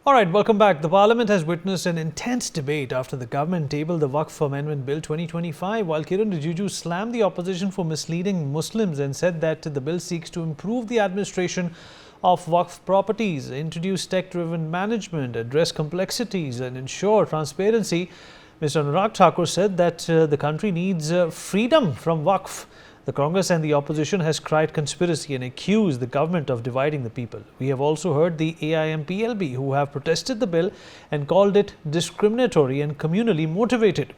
All right, welcome back. The Parliament has witnessed an intense debate after the government tabled the Waqf Amendment Bill 2025, while Kiran Rijiju slammed the opposition for misleading Muslims and said that the bill seeks to improve the administration of Waqf properties, introduce tech-driven management, address complexities and ensure transparency. Mr. Anurag Thakur said that the country needs freedom from Waqf. The Congress and the opposition has cried conspiracy and accused the government of dividing the people. We have also heard the AIM-PLB, who have protested the bill and called it discriminatory and communally motivated.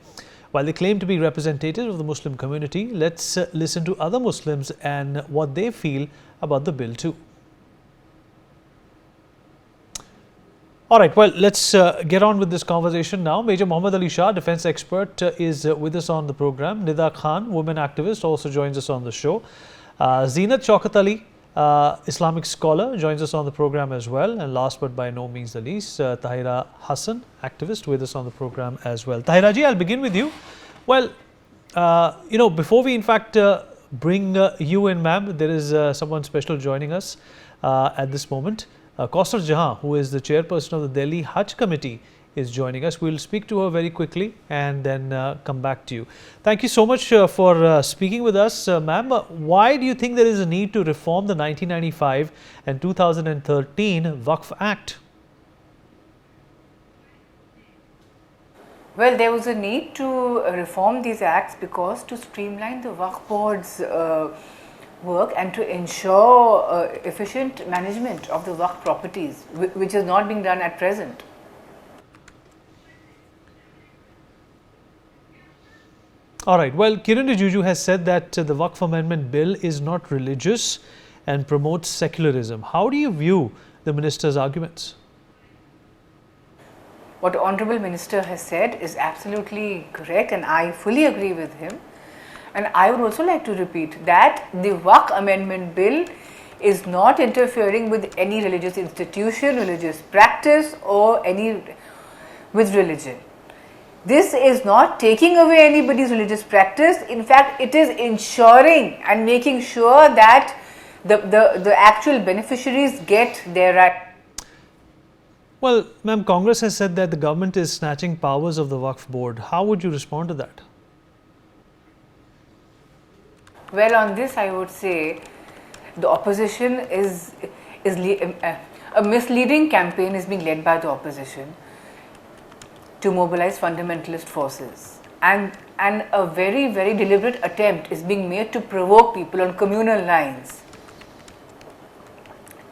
While they claim to be representative of the Muslim community, let's listen to other Muslims and what they feel about the bill too. All right, well, let's get on with this conversation now. Major Mohammad Ali Shah, defense expert, is with us on the program. Nida Khan, women activist, also joins us on the show. Zeenat Shaukat Ali, Islamic scholar, joins us on the program as well. And last but by no means the least, Tahira Hassan, activist, with us on the program as well. Tahira ji, I'll begin with you. Well, before we in fact bring you in, ma'am, there is someone special joining us at this moment. Kausar Jahan, who is the chairperson of the Delhi Hajj Committee, is joining us. We'll speak to her very quickly and then come back to you. Thank you so much for speaking with us, ma'am. Why do you think there is a need to reform the 1995 and 2013 Waqf Act? Well, there was a need to reform these acts because to streamline the Waqf board's work and to ensure efficient management of the Waqf properties, which is not being done at present. All right. Well, Kiran Rijiju has said that the Waqf Amendment Bill is not religious and promotes secularism. How do you view the minister's arguments? What the Honourable Minister has said is absolutely correct and I fully agree with him. And I would also like to repeat that the Waqf Amendment Bill is not interfering with any religious institution, religious practice or with religion. This is not taking away anybody's religious practice. In fact, it is ensuring and making sure that the actual beneficiaries get their right. Well, ma'am, Congress has said that the government is snatching powers of the Waqf board. How would you respond to that? Well, on this I would say the opposition is a misleading campaign is being led by the opposition to mobilize fundamentalist forces, and a very, very deliberate attempt is being made to provoke people on communal lines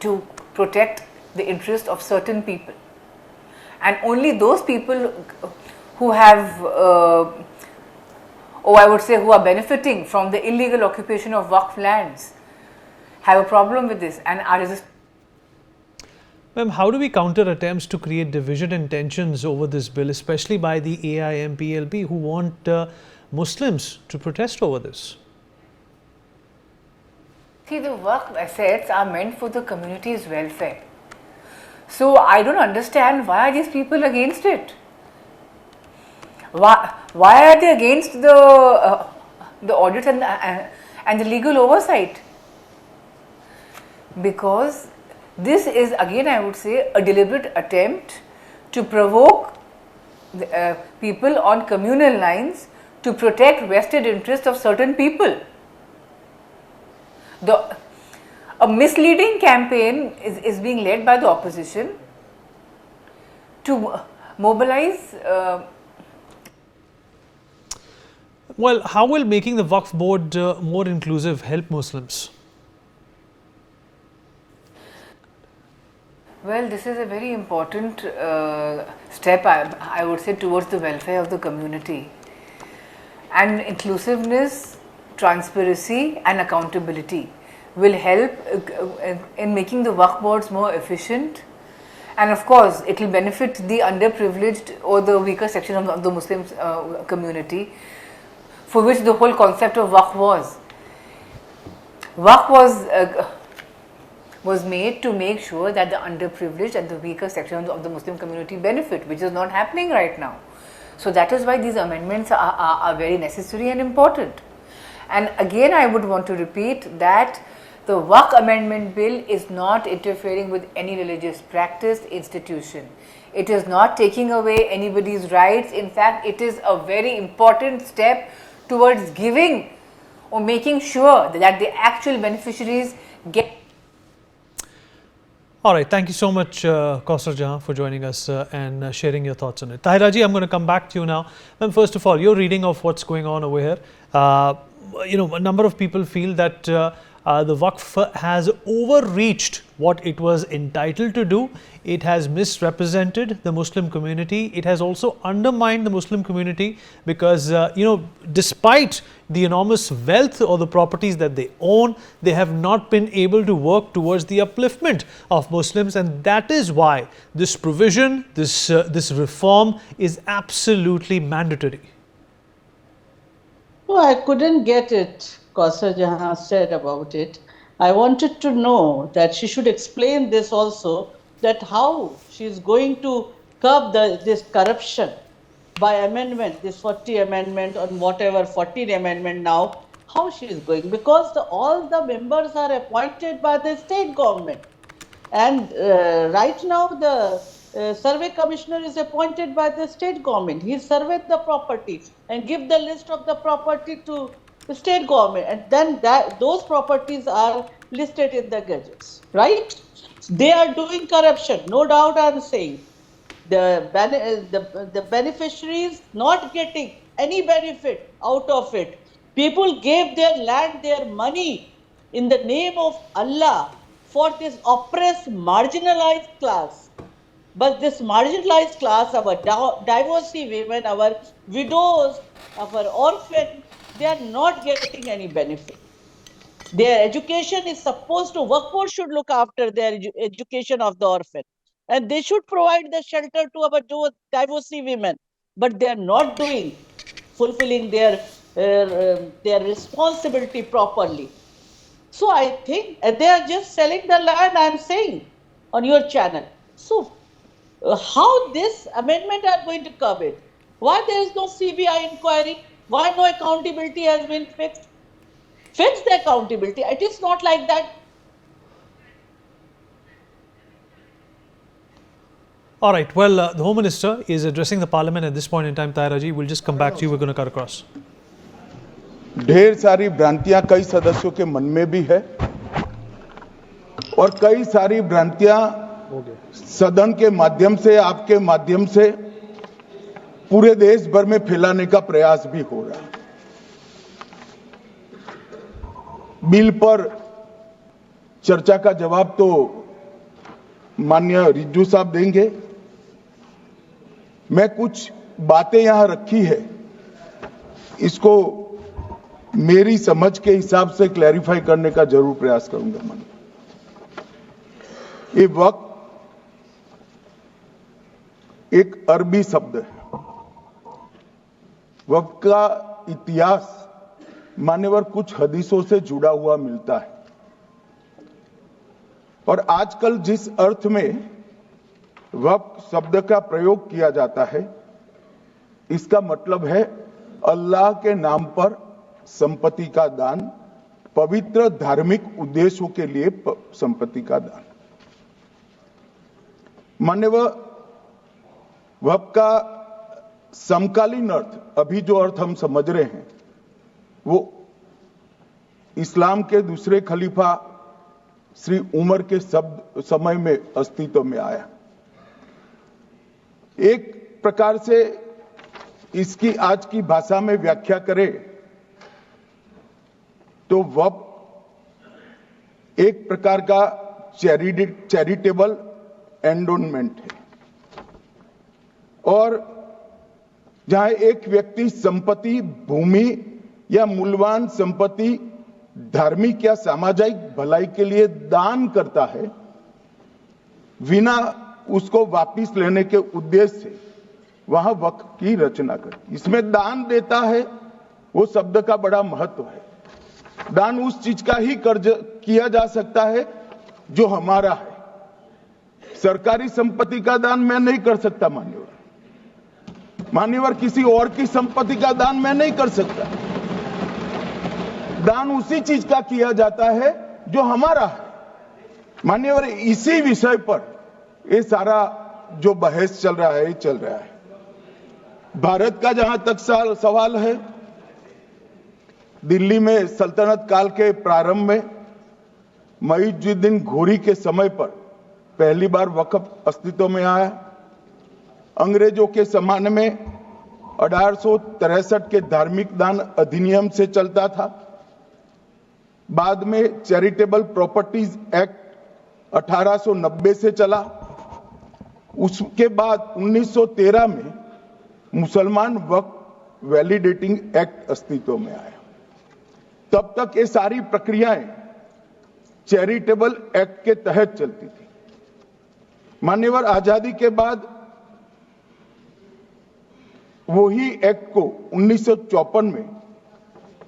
to protect the interest of certain people, and only those people who have I would say who are benefiting from the illegal occupation of Waqf lands have a problem with this and are resisting. Ma'am, how do we counter attempts to create division and tensions over this bill, especially by the AIM-PLB, who want Muslims to protest over this? See, the Waqf assets are meant for the community's welfare. So I don't understand why are these people against it. Why are they against the audit and the legal oversight? Because this is, again I would say, a deliberate attempt to provoke people on communal lines to protect vested interests of certain people. A misleading campaign is being led by the opposition to mobilize. Well, how will making the Waqf board more inclusive help Muslims? Well, this is a very important step, I would say, towards the welfare of the community. And inclusiveness, transparency and accountability will help in making the Waqf boards more efficient. And of course, it will benefit the underprivileged or the weaker section of the Muslim community, for which the whole concept of Waqf was. Waqf was made to make sure that the underprivileged and the weaker sections of the Muslim community benefit, which is not happening right now. So that is why these amendments are very necessary and important. And again, I would want to repeat that The Waqf Amendment Bill is not interfering with any religious practice, institution. It is not taking away anybody's rights. In fact, it is a very important step towards giving or making sure that the actual beneficiaries get. All right, thank you so much, Kausar Jahan, for joining us and sharing your thoughts on it. Tahira ji, I'm going to come back to you now. Ma'am, first of all, your reading of what's going on over here. A number of people feel that the Waqf has overreached what it was entitled to do. It has misrepresented the Muslim community. It has also undermined the Muslim community because, despite the enormous wealth or the properties that they own, they have not been able to work towards the upliftment of Muslims, and that is why this provision, this reform is absolutely mandatory. No, I couldn't get it. Kausar Jahan said about it. I wanted to know that she should explain this also, that how she is going to curb this corruption by amendment, this 40 amendment or whatever 14 amendment now, how she is going, because all the members are appointed by the state government, and right now the survey commissioner is appointed by the state government. He surveyed the property and give the list of the property to the state government, and then those properties are listed in the gazettes, right? They are doing corruption, no doubt. I am saying the beneficiaries not getting any benefit out of it. People gave their land, their money in the name of Allah for this oppressed, marginalized class. But this marginalized class, our divorcee women, our widows, our orphans, they are not getting any benefit. Their education is supposed to, Waqf Board should look after their education of the orphan. And they should provide the shelter to our divorcee women. But they are not fulfilling their responsibility properly. So I think they are just selling the land, I am saying, on your channel. So how this amendment are going to curb it? Why there is no CBI inquiry? Why no accountability has been fixed? Fix the accountability. It is not like that. All right. Well, the Home Minister is addressing the Parliament at this point in time. Tahira ji, we'll just come back to you. We're going to cut across. ढेर सारी भ्रांतियां कई सदस्यों के मन में भी है और कई सारी भ्रांतियां सदन के माध्यम से, आपके माध्यम से पूरे देश भर में फैलाने का प्रयास भी हो रहा है। बिल पर चर्चा का जवाब तो माननीय रिज्जू साहब देंगे। मैं कुछ बातें यहां रखी है, इसको मेरी समझ के हिसाब से क्लैरिफाई करने का जरूर प्रयास करूंगा। मैं ये वक्त एक अरबी शब्द है। वक्त का इतिहास मान्यवर कुछ हदीसों से जुड़ा हुआ मिलता है और आजकल जिस अर्थ में वक्फ शब्द का प्रयोग किया जाता है, इसका मतलब है अल्लाह के नाम पर संपत्ति का दान, पवित्र धार्मिक उद्देश्यों के लिए संपत्ति का दान। मान्यवर वक्फ का समकालीन अर्थ, अभी जो अर्थ हम समझ रहे हैं, वो इस्लाम के दूसरे खलीफा श्री उमर के समय में अस्तित्व में आया। एक प्रकार से इसकी आज की भाषा में व्याख्या करें तो वक्फ एक प्रकार का चैरिटेबल एंडोनमेंट है और जहां एक व्यक्ति संपत्ति, भूमि या मूल्यवान संपत्ति धार्मिक या सामाजिक भलाई के लिए दान करता है, बिना उसको वापस लेने के उद्देश्य से, वहां वक्फ की रचना करती। इसमें दान देता है, वो शब्द का बड़ा महत्व है। दान उस चीज का ही किया जा सकता है जो हमारा है। सरकारी संपत्ति का दान मैं नहीं कर सकता। मान्यवर किसी और की संपत्ति का दान मैं नहीं कर सकता। दान उसी चीज का किया जाता है जो हमारा है। माननीय, इसी विषय पर ये सारा जो बहस चल रहा है चल रहा है। भारत का जहां तक सवाल है, दिल्ली में सल्तनत काल के प्रारंभ में मुइज़्ज़ुद्दीन घोरी के समय पर पहली बार वक्फ अस्तित्व में आया। अंग्रेजों के जमाने में 1863 के धार्मिक दान अधिनियम से चलता था। बाद में चैरिटेबल प्रॉपर्टीज एक्ट 1890 से चला। उसके बाद 1913 में मुसलमान वक्फ वैलिडेटिंग एक्ट अस्तित्व में आया। तब तक ये सारी प्रक्रियाएं चैरिटेबल एक्ट के तहत चलती थी। मान्यवर, आजादी के बाद वही एक्ट को 1954 में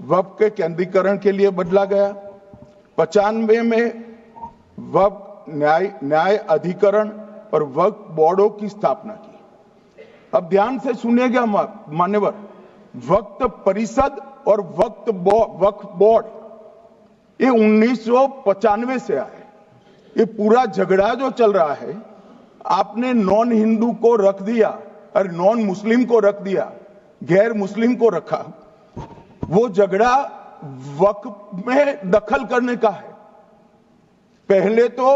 वक्फ के केंद्रीकरण के लिए बदला गया। 95 में वक्फ न्याय अधिकरण और वक्फ बोर्डों की स्थापना की। अब ध्यान से सुनिएगा मान्यवर, वक्फ परिषद और वक्फ बोर्ड ये 1995 से आए। ये पूरा झगड़ा जो चल रहा है, आपने नॉन हिंदू को रख दिया और नॉन मुस्लिम को रख दिया, गैर मुस्लिम को रखा। वो झगड़ा वक्फ में दखल करने का है। पहले तो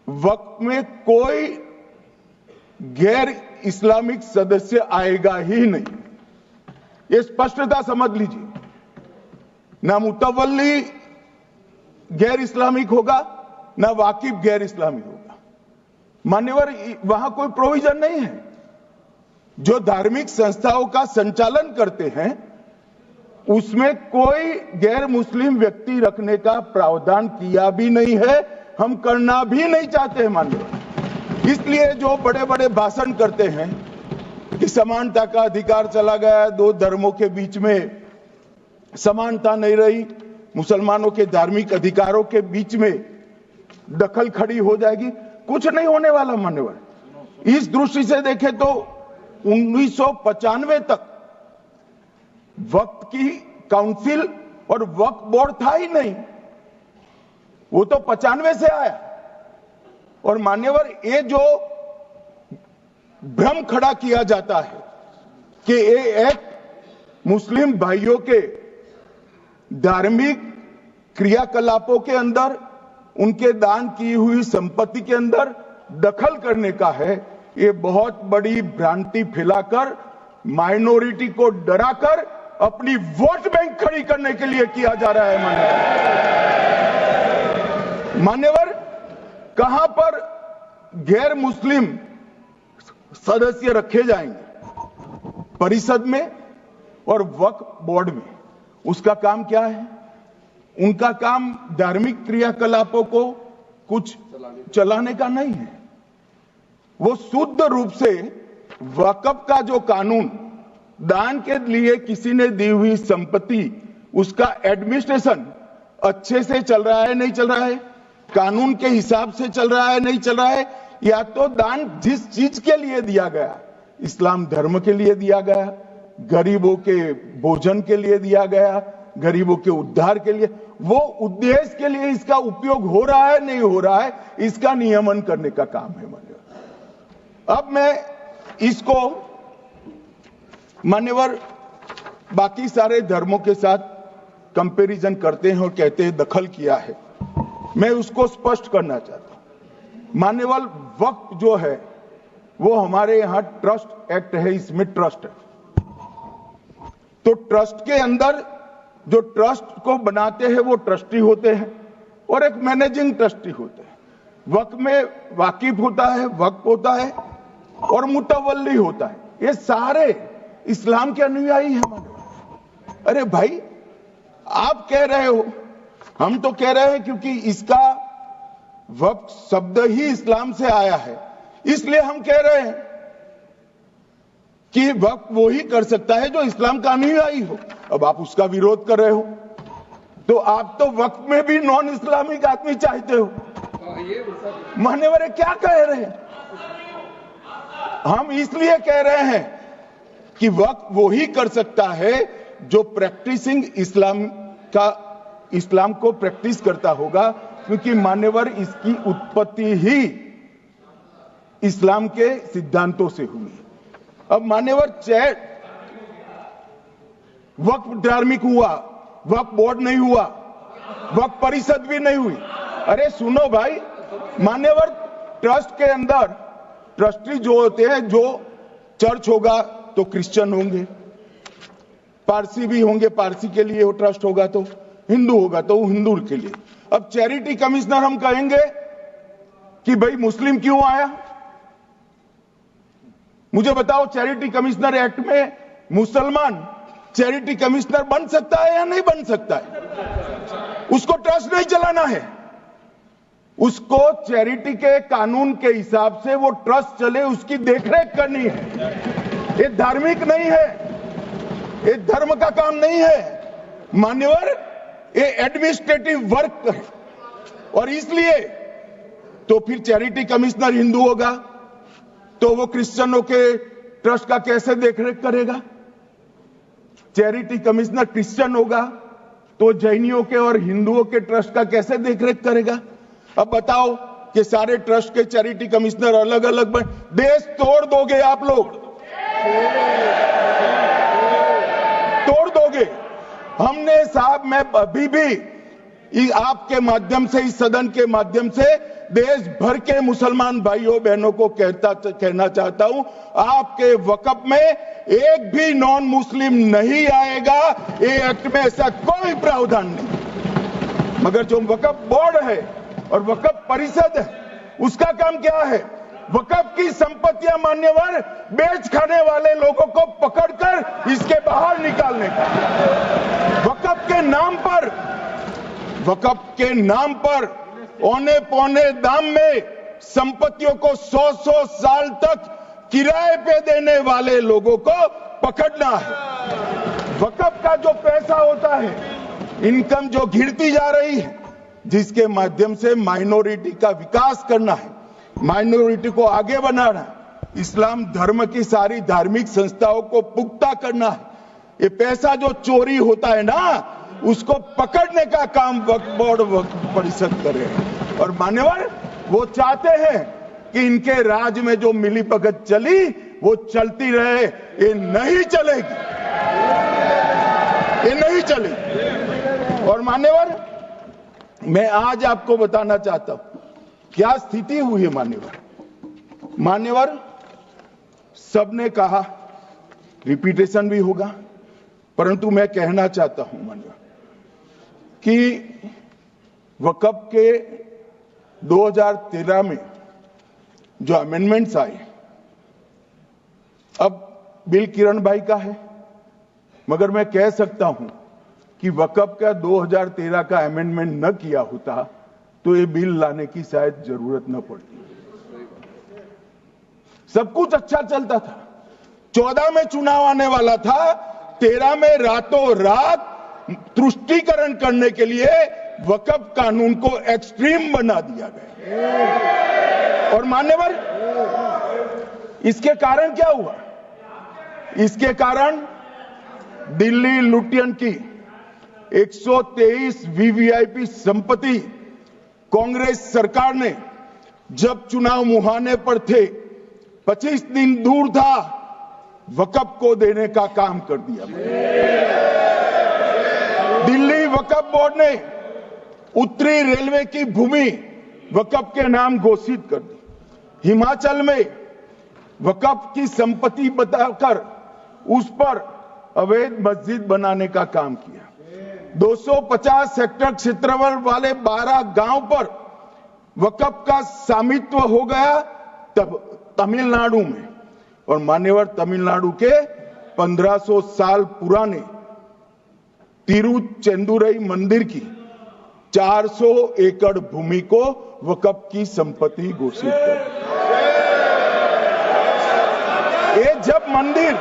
वक्फ में कोई गैर इस्लामिक सदस्य आएगा ही नहीं, ये स्पष्टता समझ लीजिए। ना मुतवल्ली गैर इस्लामिक होगा, ना वाकिफ गैर इस्लामी होगा। मान्यवर, वहां कोई प्रोविजन नहीं है। जो धार्मिक संस्थाओं का संचालन करते हैं उसमें कोई गैर मुस्लिम व्यक्ति रखने का प्रावधान किया भी नहीं है, हम करना भी नहीं चाहते हैं मान्यवर। इसलिए जो बड़े बड़े भाषण करते हैं कि समानता का अधिकार चला गया, दो धर्मों के बीच में समानता नहीं रही, मुसलमानों के धार्मिक अधिकारों के बीच में दखल खड़ी हो जाएगी, कुछ नहीं होने वाला मान्यवर। इस दृष्टि से देखें तो 1995 तक वक्फ की काउंसिल और वक्फ बोर्ड था ही नहीं, वो तो 95 से आया। और मान्यवर, ये जो भ्रम खड़ा किया जाता है कि ये एक मुस्लिम भाइयों के धार्मिक क्रियाकलापों के अंदर, उनके दान की हुई संपत्ति के अंदर दखल करने का है, ये बहुत बड़ी भ्रांति फैलाकर माइनॉरिटी को डराकर अपनी वोट बैंक खड़ी करने के लिए किया जा रहा है मान्यवर। कहां पर गैर मुस्लिम सदस्य रखे जाएंगे? परिषद में और वक्फ बोर्ड में। उसका काम क्या है? उनका काम धार्मिक क्रियाकलापों को कुछ चलाने का नहीं है। वो शुद्ध रूप से वक्फ का जो कानून, दान के लिए किसी ने दी हुई संपत्ति, उसका एडमिनिस्ट्रेशन अच्छे से चल रहा है नहीं चल रहा है, कानून के हिसाब से चल रहा है नहीं चल रहा है, या तो दान जिस चीज के लिए दिया गया, इस्लाम धर्म के लिए दिया गया, गरीबों के भोजन के लिए दिया गया, गरीबों के उद्धार के लिए, वो उद्देश्य के लिए इसका उपयोग हो रहा है नहीं हो रहा है, इसका नियमन करने का काम है मान्यवर। अब मैं इसको मान्यवर बाकी सारे धर्मों के साथ कंपैरिजन करते हैं और कहते हैं दखल किया है। मैं उसको स्पष्ट करना चाहता हूं। मान्यवर, वक्फ जो है वो हमारे यहां ट्रस्ट एक्ट है, इसमें ट्रस्ट है। तो ट्रस्ट के अंदर जो ट्रस्ट को बनाते हैं वो ट्रस्टी होते हैं और एक मैनेजिंग ट्रस्टी होते हैं। वक्फ में वाकिफ होता है, वक्फ होता है और मुतवल्ली होता है। ये सारे इस्लाम के अनुयायी हैं। अरे भाई, आप कह रहे हो, हम तो कह रहे हैं क्योंकि इसका वक्फ शब्द ही इस्लाम से आया है, इसलिए हम कह रहे हैं कि वक्फ वो ही कर सकता है जो इस्लाम का अनुयायी हो। अब आप उसका विरोध कर रहे हो, तो आप तो वक्फ में भी नॉन इस्लामिक आदमी चाहते हो। मान्यवर, क्या कह रहे हैं? हम इसलिए कह रहे हैं कि वक्फ वो ही कर सकता है जो प्रैक्टिसिंग इस्लाम का इस्लाम को प्रैक्टिस करता होगा, क्योंकि मान्यवर इसकी उत्पत्ति ही इस्लाम के सिद्धांतों से हुई। अब मान्यवर वक्फ धार्मिक हुआ, वक्फ बोर्ड नहीं हुआ, वक्फ परिषद भी नहीं हुई। अरे सुनो भाई, मान्यवर ट्रस्ट के अंदर ट्रस्टी जो होते हैं, जो चर्च होगा तो क्रिश्चियन होंगे, पारसी भी होंगे, पारसी के लिए वो ट्रस्ट होगा, तो हिंदू होगा तो वो हिंदू के लिए। अब चैरिटी कमिश्नर हम कहेंगे कि भाई मुस्लिम क्यों आया? मुझे बताओ, चैरिटी कमिश्नर एक्ट में मुसलमान चैरिटी कमिश्नर बन सकता है या नहीं बन सकता है? उसको ट्रस्ट नहीं चलाना है, उसको चैरिटी के कानून के हिसाब से वो ट्रस्ट चले, उसकी देखरेख करनी है। ये धार्मिक नहीं है, ये धर्म का काम नहीं है मान्यवर, ये एडमिनिस्ट्रेटिव वर्क है। और इसलिए तो फिर चैरिटी कमिश्नर हिंदू होगा तो वो क्रिश्चियनों के ट्रस्ट का कैसे देखरेख करेगा? चैरिटी कमिश्नर क्रिश्चियन होगा तो जैनियों के और हिंदुओं के ट्रस्ट का कैसे देखरेख करेगा? अब बताओ कि सारे ट्रस्ट के चैरिटी कमिश्नर अलग अलग बन, देश तोड़ दोगे आप लोग, तोड़ दोगे। हमने साहब, मैं अभी भी आपके माध्यम से, इस सदन के माध्यम से देश भर के मुसलमान भाइयों बहनों को कहना चाहता हूं, आपके वक्फ में एक भी नॉन मुस्लिम नहीं आएगा। ये एक्ट में ऐसा कोई प्रावधान नहीं। मगर जो वक्फ बोर्ड है और वक्फ परिषद है, उसका काम क्या है? वक्फ की संपत्तियां मान्यवर बेच खाने वाले लोगों को पकड़कर इसके बाहर निकालने का। वक्फ के नाम पर औने पौने दाम में संपत्तियों को 100-100 साल तक किराए पे देने वाले लोगों को पकड़ना है। वक्फ का जो पैसा होता है, इनकम जो गिरती जा रही है, जिसके माध्यम से माइनॉरिटी का विकास करना है, माइनॉरिटी को आगे बढ़ाना है, इस्लाम धर्म की सारी धार्मिक संस्थाओं को पुख्ता करना है। ये पैसा जो चोरी होता है ना, उसको पकड़ने का काम वक्फ बोर्ड, वक्फ परिषद करे। और मान्यवर वो चाहते हैं कि इनके राज में जो मिलीभगत चली वो चलती रहे। ये नहीं चलेगी, ये नहीं चलेगी। और मान्यवर, मैं आज आपको बताना चाहता हूं क्या स्थिति हुई है मान्यवर। सबने कहा, रिपीटेशन भी होगा, परंतु मैं कहना चाहता हूं मान्यवर कि वक्फ के 2013 में जो अमेंडमेंट्स आए, अब बिल किरण भाई का है, मगर मैं कह सकता हूं कि वक्फ का 2013 का अमेंडमेंट न किया होता तो ये बिल लाने की शायद जरूरत न पड़ती। सब कुछ अच्छा चलता था, 14 में चुनाव आने वाला था, 13 में रातों रात तुष्टीकरण करने के लिए वक्फ कानून को एक्सट्रीम बना दिया गया। और मान्यवर, इसके कारण क्या हुआ? इसके कारण दिल्ली लुटियन की 123 वीवीआईपी संपत्ति कांग्रेस सरकार ने जब चुनाव मुहाने पर थे, 25 दिन दूर था, वक्फ को देने का काम कर दिया। दिल्ली वक्फ बोर्ड ने उत्तरी रेलवे की भूमि वक्फ के नाम घोषित कर दी। हिमाचल में वक्फ की संपत्ति बताकर उस पर अवैध मस्जिद बनाने का काम किया। 250 हेक्टेयर क्षेत्रफल वाले 12 गांव पर वक्फ का स्वामित्व हो गया तब तमिलनाडु में। और मान्यवर, तमिलनाडु के 1500 साल पुराने तिरुचेंदुरई मंदिर की 400 एकड़ भूमि को वक्फ की संपत्ति घोषित कर। ये जब मंदिर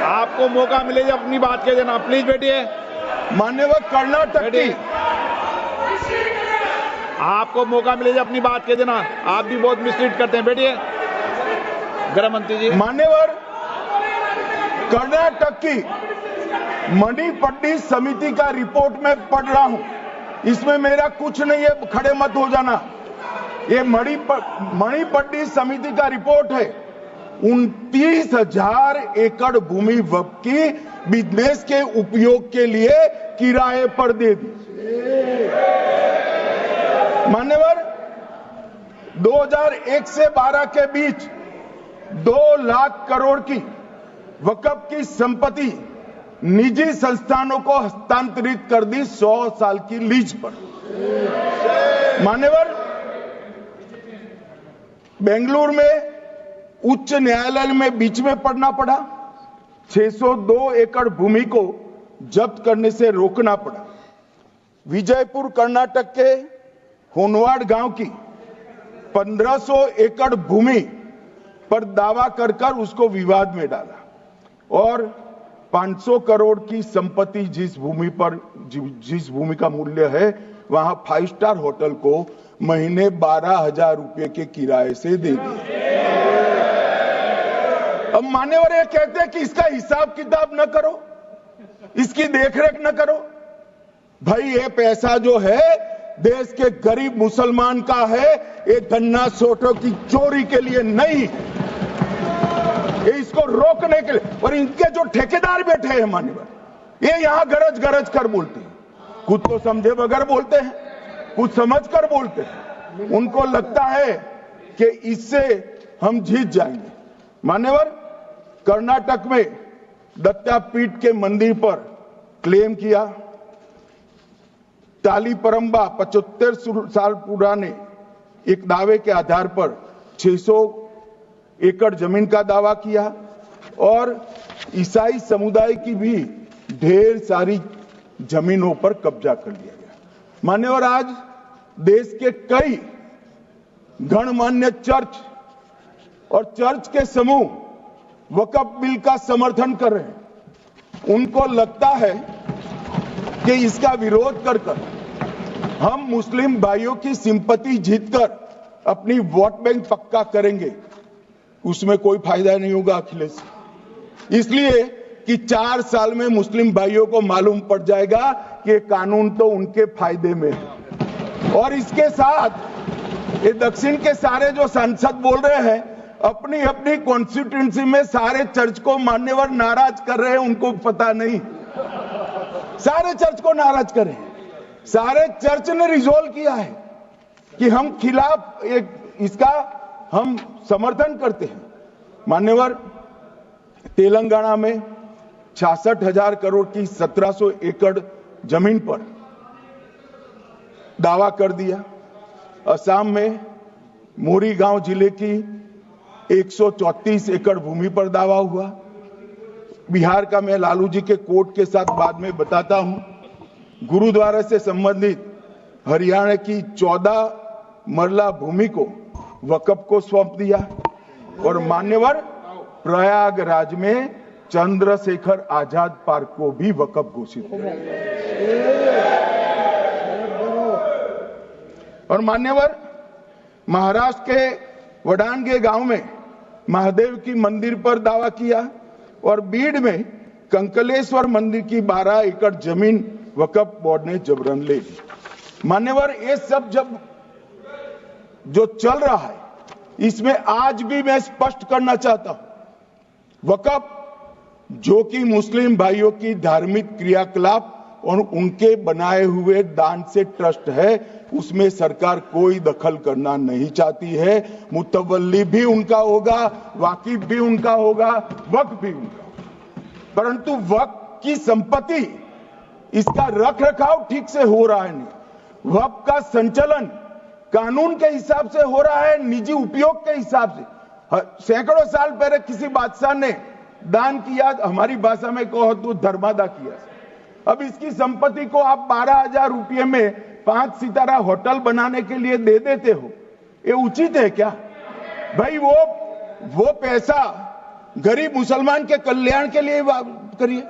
आपको मौका मिले जब अपनी बात कह देना, प्लीज बैठिए। मान्यवर, कर्नाटक की आपको मौका मिले अपनी बात कह देना। आप भी बहुत मिसलीड करते हैं। बैठिए गृह मंत्री जी। मान्यवर, कर्नाटक की मणिपट्टी समिति का रिपोर्ट मैं पढ़ रहा हूं, इसमें मेरा कुछ नहीं है, खड़े मत हो जाना। ये मणिपट्टी समिति का रिपोर्ट है। 29,000 एकड़ भूमि वक्फ की बिजनेस के उपयोग के लिए किराए पर दे दी। मान्यवर, 2001 से 12 के बीच 2 लाख करोड़ की वक्फ की संपत्ति निजी संस्थानों को हस्तांतरित कर दी 100 साल की लीज पर। मान्यवर, बेंगलुरु में उच्च न्यायालय में बीच में पढ़ना पड़ा, 602 एकड़ भूमि को जब्त करने से रोकना पड़ा। विजयपुर कर्नाटक के होनवाड़ गांव की 1500 एकड़ भूमि पर दावा कर उसको विवाद में डाला और 500 करोड़ की संपत्ति जिस भूमि का मूल्य है वहां 5 स्टार होटल को महीने 12,000 रुपए के किराए से दे दिया। अब मान्यवर ये कहते हैं कि इसका हिसाब किताब न करो, इसकी देखरेख न करो। भाई ये पैसा जो है देश के गरीब मुसलमान का है, ये गन्ना सोटों की चोरी के लिए नहीं, ये इसको रोकने के लिए। और इनके जो ठेकेदार बैठे हैं मान्यवर, ये यहां गरज गरज कर बोलते हैं, खुद तो समझे बगैर बोलते हैं, कुछ समझ कर बोलते हैं। उनको लगता है कि इससे हम जीत जाएंगे। मान्यवर, कर्नाटक में दत्तापीठ के मंदिर पर क्लेम किया, तालीपरंबा 75 साल पुराने एक दावे के आधार पर 600 एकड़ जमीन का दावा किया और ईसाई समुदाय की भी ढेर सारी जमीनों पर कब्जा कर लिया गया। मान्यवर, आज देश के कई गणमान्य चर्च और चर्च के समूह वक्फ बिल का समर्थन कर रहे हैं। उनको लगता है कि इसका विरोध कर हम मुस्लिम भाइयों की सिंपैथी जीतकर अपनी वोट बैंक पक्का करेंगे, उसमें कोई फायदा नहीं होगा अखिलेश, इसलिए कि 4 साल में मुस्लिम भाइयों को मालूम पड़ जाएगा कि कानून तो उनके फायदे में है। और इसके साथ ये दक्षिण के सारे जो सांसद बोल रहे हैं, अपनी अपनी कॉन्स्टिट्यूएंसी में सारे चर्च को मान्यवर नाराज कर रहे हैं, उनको पता नहीं, सारे चर्च को नाराज कर रहे हैं। सारे चर्च ने रिजोल्व किया है कि हम खिलाफ इसका हम समर्थन करते हैं। मान्यवर, तेलंगाना में 66,000 करोड़ की 1700 एकड़ जमीन पर दावा कर दिया। असम में मोरीगांव जिले की 134 एकड़ भूमि पर दावा हुआ। बिहार का मैं लालू जी के कोर्ट के साथ बाद में बताता हूं। गुरुद्वारा से संबंधित हरियाणा की 14 मरला भूमि को वक्फ को सौंप दिया। और मान्यवर, प्रयागराज में चंद्रशेखर आजाद पार्क को भी वक्फ घोषित किया। और मान्यवर, महाराष्ट्र के वडानगे गांव में महादेव की मंदिर पर दावा किया और बीड में कंकलेश्वर मंदिर की 12 एकड़ जमीन वक्फ बोर्ड ने जबरन ले ली। मान्यवर, ये सब जब जो चल रहा है, इसमें आज भी मैं स्पष्ट करना चाहता हूं, वक्फ जो कि मुस्लिम भाइयों की धार्मिक क्रियाकलाप और उनके बनाए हुए दान से ट्रस्ट है, उसमें सरकार कोई दखल करना नहीं चाहती है। मुतवल्ली भी उनका होगा, वाकिफ भी उनका होगा, वक्फ भी उनका होगा। परंतु वक्फ की संपत्ति, इसका रख रखाव ठीक से हो रहा है नहीं। वक्फ का संचालन कानून के हिसाब से हो रहा है, निजी उपयोग के हिसाब से। सैकड़ों साल पहले किसी बादशाह ने दान किया, हमारी भाषा में कहो तो धर्मादा किया। अब इसकी संपत्ति को आप 12,000 रुपये में 5 सितारा होटल बनाने के लिए दे देते हो, ये उचित है क्या? भाई वो पैसा गरीब मुसलमान के कल्याण के लिए करिए,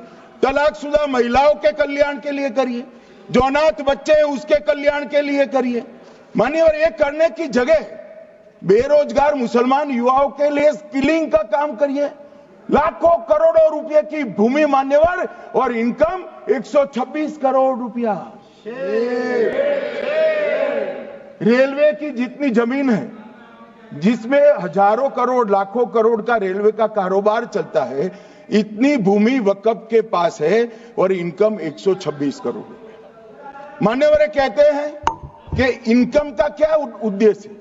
तलाकशुदा महिलाओं के कल्याण के लिए करिए, जो अनाथ बच्चे हैं उसके कल्याण के लिए करिए। मान्यवर, ये करने की जगह बेरोजगार मुसलमान युवाओं के लिए स्किलिंग का काम करिए। लाखों करोड़ों रुपए की भूमि मान्यवर और इनकम 126 करोड़ रुपया। रेलवे की जितनी जमीन है, जिसमें हजारों करोड़ लाखों करोड़ का रेलवे का कारोबार चलता है, इतनी भूमि वक्फ के पास है और इनकम 126 करोड़ रुपए। मान्यवर कहते हैं कि इनकम का क्या उद्देश्य है?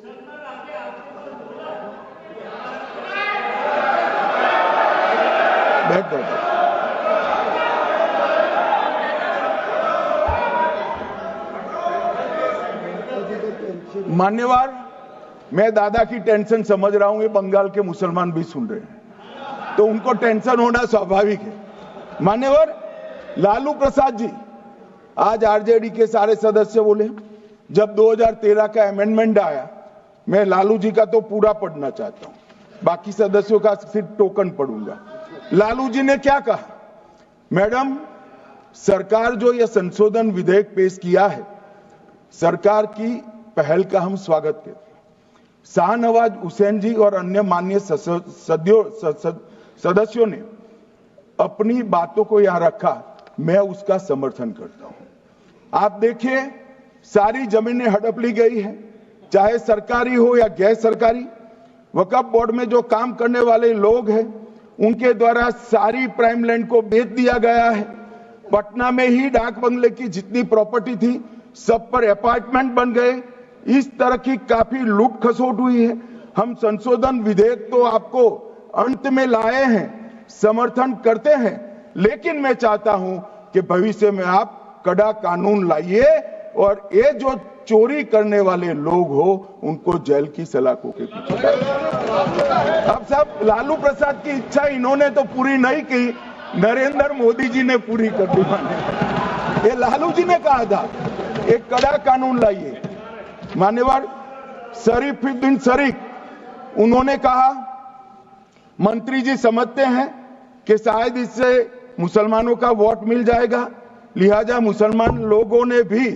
बैठ जाओ। मान्यवर, मैं दादा की टेंशन समझ रहा हूं, ये बंगाल के मुसलमान भी सुन रहे हैं, तो उनको टेंशन होना स्वाभाविक है। मान्यवर, लालू प्रसाद जी, आज आरजेडी के सारे सदस्य बोले, जब 2013 का अमेंडमेंट आया, मैं लालू जी का तो पूरा पढ़ना चाहता हूं, बाकी सदस्यों का सिर्फ टोकन पढ़ूंगा। लालू जी ने क्या कहा? मैडम, सरकार जो यह संशोधन विधेयक पेश किया है, सरकार की पहल का हम स्वागत करते हैं। शाहनवाज हुसैन जी और अन्य माननीय सदस्यों ने अपनी बातों को यहां रखा, मैं उसका समर्थन करता हूं। आप देखिए, सारी जमीनें हड़प ली गई है, चाहे सरकारी हो या गैर सरकारी। वक्फ बोर्ड में जो काम करने वाले लोग हैं, उनके द्वारा सारी प्राइम लैंड को बेच दिया गया है। पटना में ही डाक बंगले की जितनी प्रॉपर्टी थी, सब पर अपार्टमेंट बन गए। इस तरह की काफी लूट खसोट हुई है। हम संशोधन विधेयक तो आपको अंत में लाए हैं, समर्थन करते हैं, लेकिन मैं चाहता हूं कि भविष्य में आप कड़ा कानून लाइए और ये जो चोरी करने वाले लोग हो, उनको जेल की सलाखों के पीछे डालिए। अब सब लालू प्रसाद की इच्छा इन्होंने तो पूरी नहीं की, नरेंद्र मोदी जी ने पूरी कर दी। ये लालू जी ने कहा था, एक कड़ा कानून लाइए। मान्यवर शरीफुद्दीन शरीफ, उन्होंने कहा, मंत्री जी समझते हैं कि शायद इससे मुसलमानों का वोट मिल जाएगा, लिहाजा मुसलमान लोगों ने भी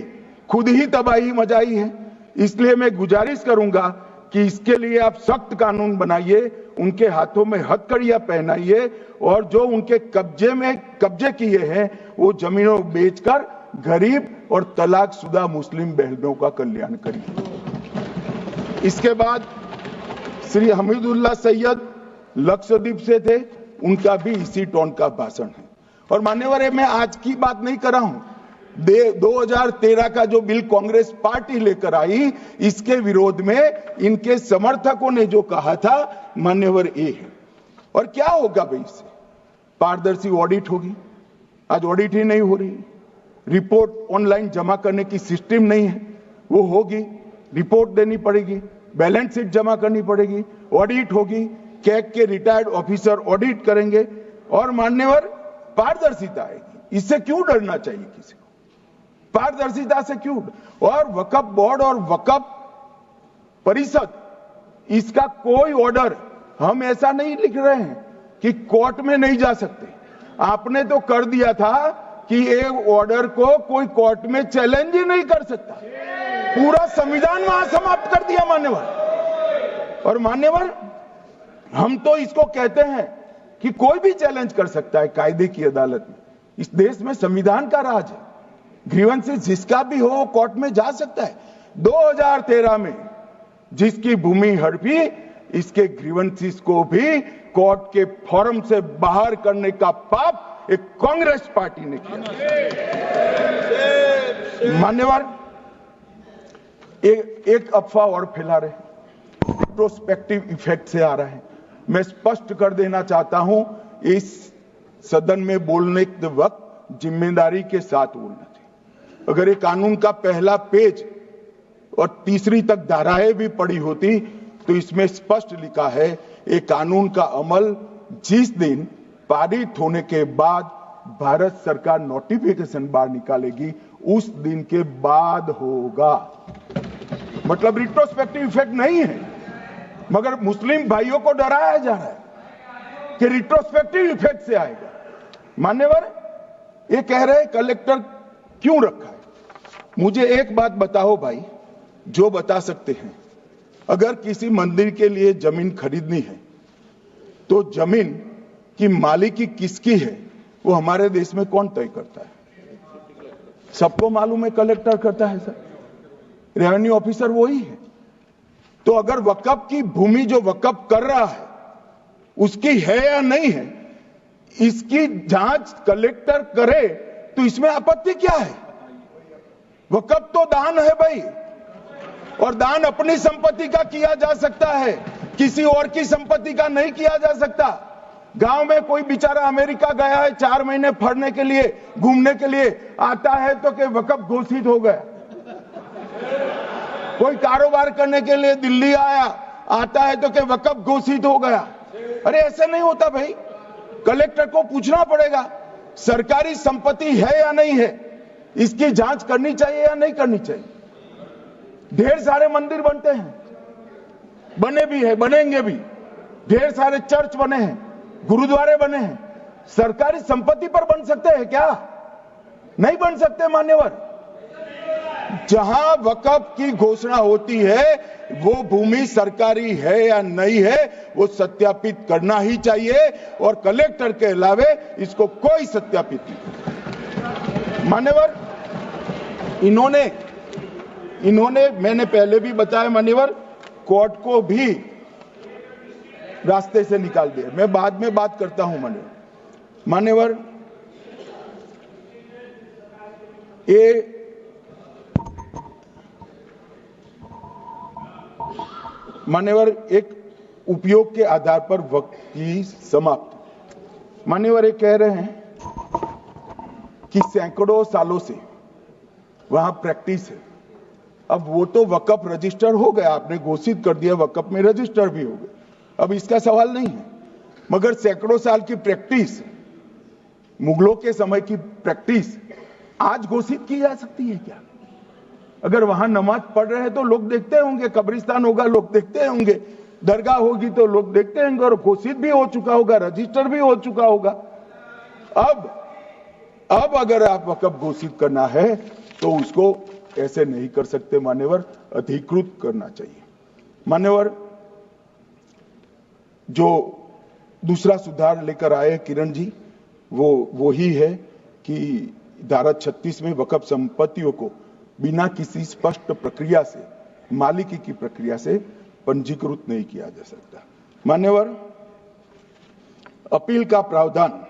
खुद ही तबाही मचाई है, इसलिए मैं गुजारिश करूंगा कि इसके लिए आप सख्त कानून बनाइए, उनके हाथों में हथकड़ियां पहनाइए और जो उनके कब्जे किए हैं वो जमीनों बेचकर गरीब और तलाकशुदा मुस्लिम बहनों का कल्याण करिए। इसके बाद श्री हमीदुल्लाह सैयद लक्षद्वीप से थे, उनका भी इसी टोन का भाषण है। और मान्यवर, मैं आज की बात नहीं कर रहा हूं, 2013 का जो बिल कांग्रेस पार्टी लेकर आई, इसके विरोध में इनके समर्थकों ने जो कहा था, मान्यवर ये है। और क्या होगा भाई इससे? पारदर्शी ऑडिट होगी, आज ऑडिट ही नहीं हो रही। रिपोर्ट ऑनलाइन जमा करने की सिस्टम नहीं है, वो होगी, रिपोर्ट देनी पड़ेगी, बैलेंस शीट जमा करनी पड़ेगी, ऑडिट होगी, कैग के रिटायर्ड ऑफिसर ऑडिट करेंगे और मान्यवर पारदर्शिता आएगी। इससे क्यों डरना चाहिए किसी को? पारदर्शिता से क्यों? और वक्फ बोर्ड और वक्फ परिषद, इसका कोई ऑर्डर हम ऐसा नहीं लिख रहे हैं कि कोर्ट में नहीं जा सकते। आपने तो कर दिया था कि ये ऑर्डर को कोई कोर्ट में चैलेंज ही नहीं कर सकता, पूरा संविधान वहां समाप्त कर दिया मान्यवर। और मान्यवर, हम तो इसको कहते हैं कि कोई भी चैलेंज कर सकता है कायदे की अदालत में। इस देश में संविधान का राज है, ग्रीवेंसेस जिसका भी हो कोर्ट में जा सकता है। 2013 में जिसकी भूमि हड़पी, इसके ग्रीवेंसेस को भी कोर्ट के फोरम से बाहर करने का पाप एक कांग्रेस पार्टी ने किया। मान्यवर, एक अफवाह और फैला रहे, रिट्रोस्पेक्टिव इफेक्ट से आ रहा है। मैं स्पष्ट कर देना चाहता हूं, इस सदन में बोलने के वक्त जिम्मेदारी के साथ बोलना चाहिए। अगर ये कानून का पहला पेज और तीसरी तक धाराएं भी पड़ी होती तो इसमें स्पष्ट लिखा है, ये कानून का अमल जिस दिन पारित होने के बाद भारत सरकार नोटिफिकेशन बाहर निकालेगी, उस दिन के बाद होगा। मतलब रिट्रोस्पेक्टिव इफेक्ट नहीं है, मगर मुस्लिम भाइयों को डराया जा रहा है कि रिट्रोस्पेक्टिव इफेक्ट से आएगा। मान्यवर, ये कह रहे कलेक्टर क्यों रखा है? मुझे एक बात बताओ भाई, जो बता सकते हैं। अगर किसी मंदिर के लिए जमीन खरीदनी है तो जमीन की मालिकी किसकी है वो हमारे देश में कौन तय करता है? सबको मालूम है, कलेक्टर करता है सर, रेवेन्यू ऑफिसर वही है। तो अगर वक्फ की भूमि जो वक्फ कर रहा है उसकी है या नहीं है, इसकी जांच कलेक्टर करे तो इसमें आपत्ति क्या है? वक्फ तो दान है भाई, और दान अपनी संपत्ति का किया जा सकता है, किसी और की संपत्ति का नहीं किया जा सकता। गांव में कोई बेचारा अमेरिका गया है 4 महीने पढ़ने के लिए, घूमने के लिए, आता है तो कि वक्फ घोषित हो गया। कोई कारोबार करने के लिए दिल्ली आया, आता है तो कि वक्फ घोषित हो गया। अरे ऐसा नहीं होता भाई, कलेक्टर को पूछना पड़ेगा सरकारी संपत्ति है या नहीं है, इसकी जांच करनी चाहिए या नहीं करनी चाहिए। ढेर सारे मंदिर बनते हैं, बने भी है, बनेंगे भी, ढेर सारे चर्च बने हैं, गुरुद्वारे बने हैं, सरकारी संपत्ति पर बन सकते हैं क्या? नहीं बन सकते मान्यवर। जहां वक्फ की घोषणा होती है वो भूमि सरकारी है या नहीं है वो सत्यापित करना ही चाहिए, और कलेक्टर के अलावे इसको कोई सत्यापित नहीं। मान्यवर, इन्होंने मैंने पहले भी बताया मान्यवर, कोर्ट को भी रास्ते से निकाल दिया। मैं बाद में बात करता हूं मान्यवर, ये मान्यवर एक उपयोग के आधार पर वक्त की समाप्ति। मान्यवर ये कह रहे हैं कि सैकड़ों सालों से वहां प्रैक्टिस है। अब वो तो वक्फ रजिस्टर हो गया, आपने घोषित कर दिया, वक्फ में रजिस्टर भी हो गया, अब इसका सवाल नहीं है। मगर सैकड़ों साल की प्रैक्टिस, मुगलों के समय की प्रैक्टिस आज घोषित की जा सकती है क्या? अगर वहां नमाज पढ़ रहे हैं तो लोग देखते होंगे, कब्रिस्तान होगा लोग देखते होंगे, दरगाह होगी तो लोग देखते होंगे, और घोषित भी हो चुका होगा, रजिस्टर भी हो चुका होगा। अब अगर आप वक्फ घोषित करना है तो उसको ऐसे नहीं कर सकते मान्यवर, अधिकृत करना चाहिए। मान्यवर, जो दूसरा सुधार लेकर आए किरण जी, वो ही है कि धारा 36 में वक्फ संपत्तियों को बिना किसी स्पष्ट प्रक्रिया से, मालिकी की प्रक्रिया से पंजीकृत नहीं किया जा सकता। मान्यवर, अपील का प्रावधान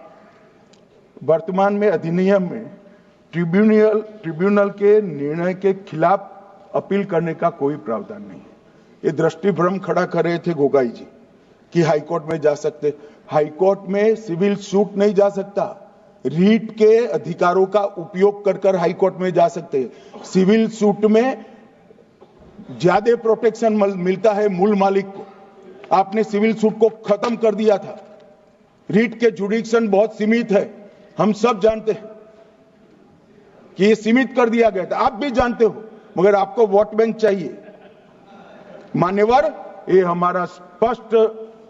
वर्तमान में अधिनियम में ट्रिब्यूनल के निर्णय के खिलाफ अपील करने का कोई प्रावधान नहीं है। ये दृष्टिभ्रम खड़ा कर रहे थे गोगाई जी कि हाईकोर्ट में जा सकते। हाईकोर्ट में सिविल सूट नहीं जा सकता, रीट के अधिकारों का उपयोग कर हाईकोर्ट में जा सकते हैं। सिविल सूट में ज्यादा प्रोटेक्शन मिलता है मूल मालिक को, आपने सिविल सूट को खत्म कर दिया था। रीट के जुडिक्शन बहुत सीमित है, हम सब जानते हैं कि ये सीमित कर दिया गया था, आप भी जानते हो, मगर आपको वोट बैंक चाहिए। मान्यवर, ये हमारा स्पष्ट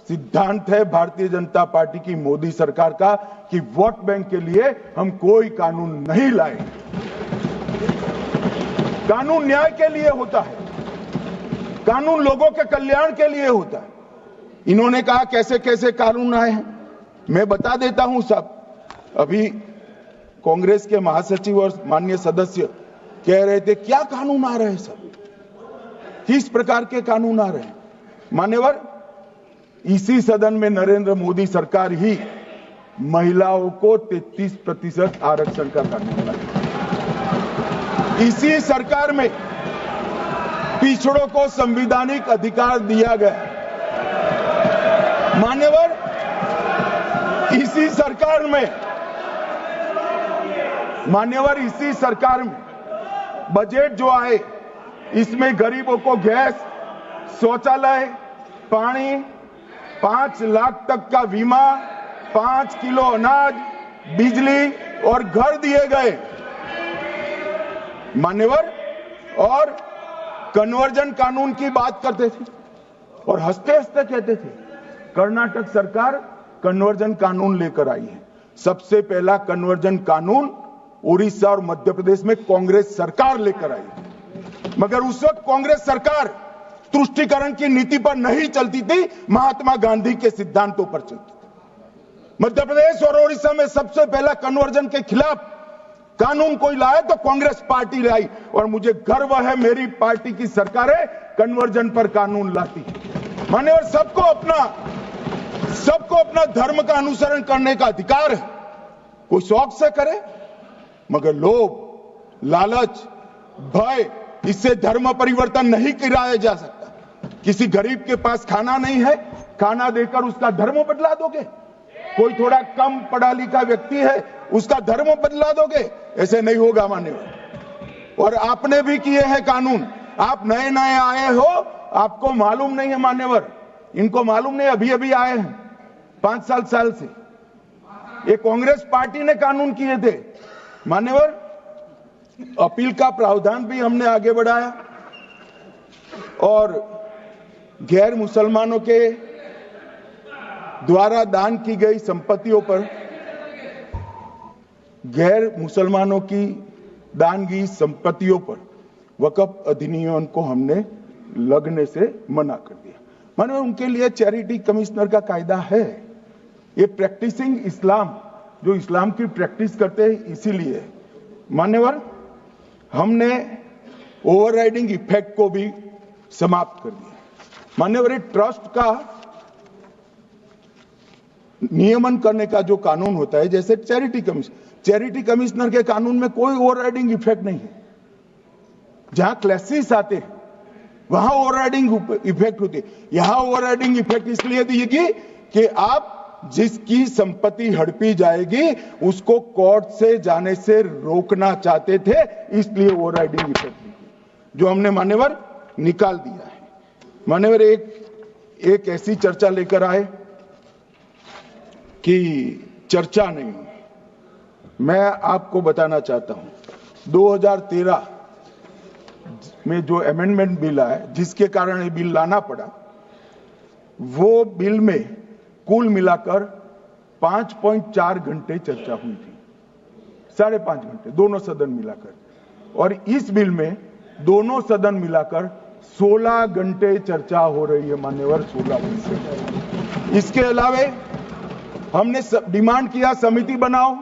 सिद्धांत है भारतीय जनता पार्टी की, मोदी सरकार का, कि वोट बैंक के लिए हम कोई कानून नहीं लाए। कानून न्याय के लिए होता है, कानून लोगों के कल्याण के लिए होता है। इन्होंने कहा कैसे कैसे कानून आए हैं, मैं बता देता हूं सब। अभी कांग्रेस के महासचिव और माननीय सदस्य कह रहे थे क्या कानून आ रहे हैं सब, किस प्रकार के कानून आ रहे हैं। मान्यवर, इसी सदन में नरेंद्र मोदी सरकार ही महिलाओं को 33% आरक्षण का कानून लाई। इसी सरकार में पिछड़ों को संवैधानिक अधिकार दिया गया। मान्यवर, इसी सरकार में बजट जो आए, इसमें गरीबों को गैस, शौचालय, पानी, 5 लाख तक का बीमा, 5 किलो अनाज, बिजली और घर दिए गए। मान्यवर, और कन्वर्जन कानून की बात करते थे और हंसते हंसते कहते थे कर्नाटक सरकार कन्वर्जन कानून लेकर आई है। सबसे पहला कन्वर्जन कानून उड़ीसा और मध्य प्रदेश में कांग्रेस सरकार लेकर आई। मगर उस वक्त कांग्रेस सरकार तुष्टीकरण की नीति पर नहीं चलती थी, महात्मा गांधी के सिद्धांतों पर चलती थी। मध्य प्रदेश और ओडिशा में सबसे पहला कन्वर्जन के खिलाफ कानून कोई लाया तो कांग्रेस पार्टी लाई, और मुझे गर्व है मेरी पार्टी की सरकारें कन्वर्जन पर कानून लाती। मान्यवर, सबको अपना धर्म का अनुसरण करने का अधिकार है, कोई शौक से करे, मगर लोभ, लालच, भय, इससे धर्म परिवर्तन नहीं कराया जा सकता। किसी गरीब के पास खाना नहीं है, खाना देकर उसका धर्म बदला दोगे? कोई थोड़ा कम पढ़ा लिखा व्यक्ति है, उसका धर्म बदला दोगे? ऐसे नहीं होगा मान्यवर। और आपने भी किए हैं कानून, आप नए नए आए हो, आपको मालूम नहीं है मान्यवर, इनको मालूम नहीं, अभी अभी आए हैं 5 साल से। ये कांग्रेस पार्टी ने कानून किए थे मान्यवर। अपील का प्रावधान भी हमने आगे बढ़ाया, और गैर मुसलमानों के द्वारा दान की गई संपत्तियों पर, गैर मुसलमानों की दान की संपत्तियों पर वक्फ अधिनियम को हमने लगने से मना कर दिया। माने उनके लिए चैरिटी कमिश्नर का कायदा है। ये प्रैक्टिसिंग इस्लाम, जो इस्लाम की प्रैक्टिस करते हैं, इसीलिए मान्यवर हमने ओवरराइडिंग इफेक्ट को भी समाप्त कर दिया। मान्यवर, ट्रस्ट का नियमन करने का जो कानून होता है, जैसे चैरिटी कमिश्नर के कानून में कोई ओवरराइडिंग इफेक्ट नहीं है। जहां क्लासेस आते हैं वहां ओवरराइडिंग इफेक्ट होती है। यहां ओवरराइडिंग इफेक्ट इसलिए देगी कि आप जिसकी संपत्ति हड़पी जाएगी उसको कोर्ट से जाने से रोकना चाहते थे, इसलिए ओवरराइडिंग इफेक्ट जो हमने मान्यवर निकाल दिया है। मान्यवर, एक ऐसी चर्चा लेकर आए कि चर्चा नहीं, मैं आपको बताना चाहता हूं 2013 में जो अमेंडमेंट बिल आया, जिसके कारण ये बिल लाना पड़ा, वो बिल में कुल मिलाकर 5.4 घंटे चर्चा हुई थी, 5.5 घंटे दोनों सदन मिलाकर, और इस बिल में दोनों सदन मिलाकर 16 घंटे चर्चा हो रही है मान्यवर, 16 घंटे। इसके अलावे हमने डिमांड किया समिति बनाओ,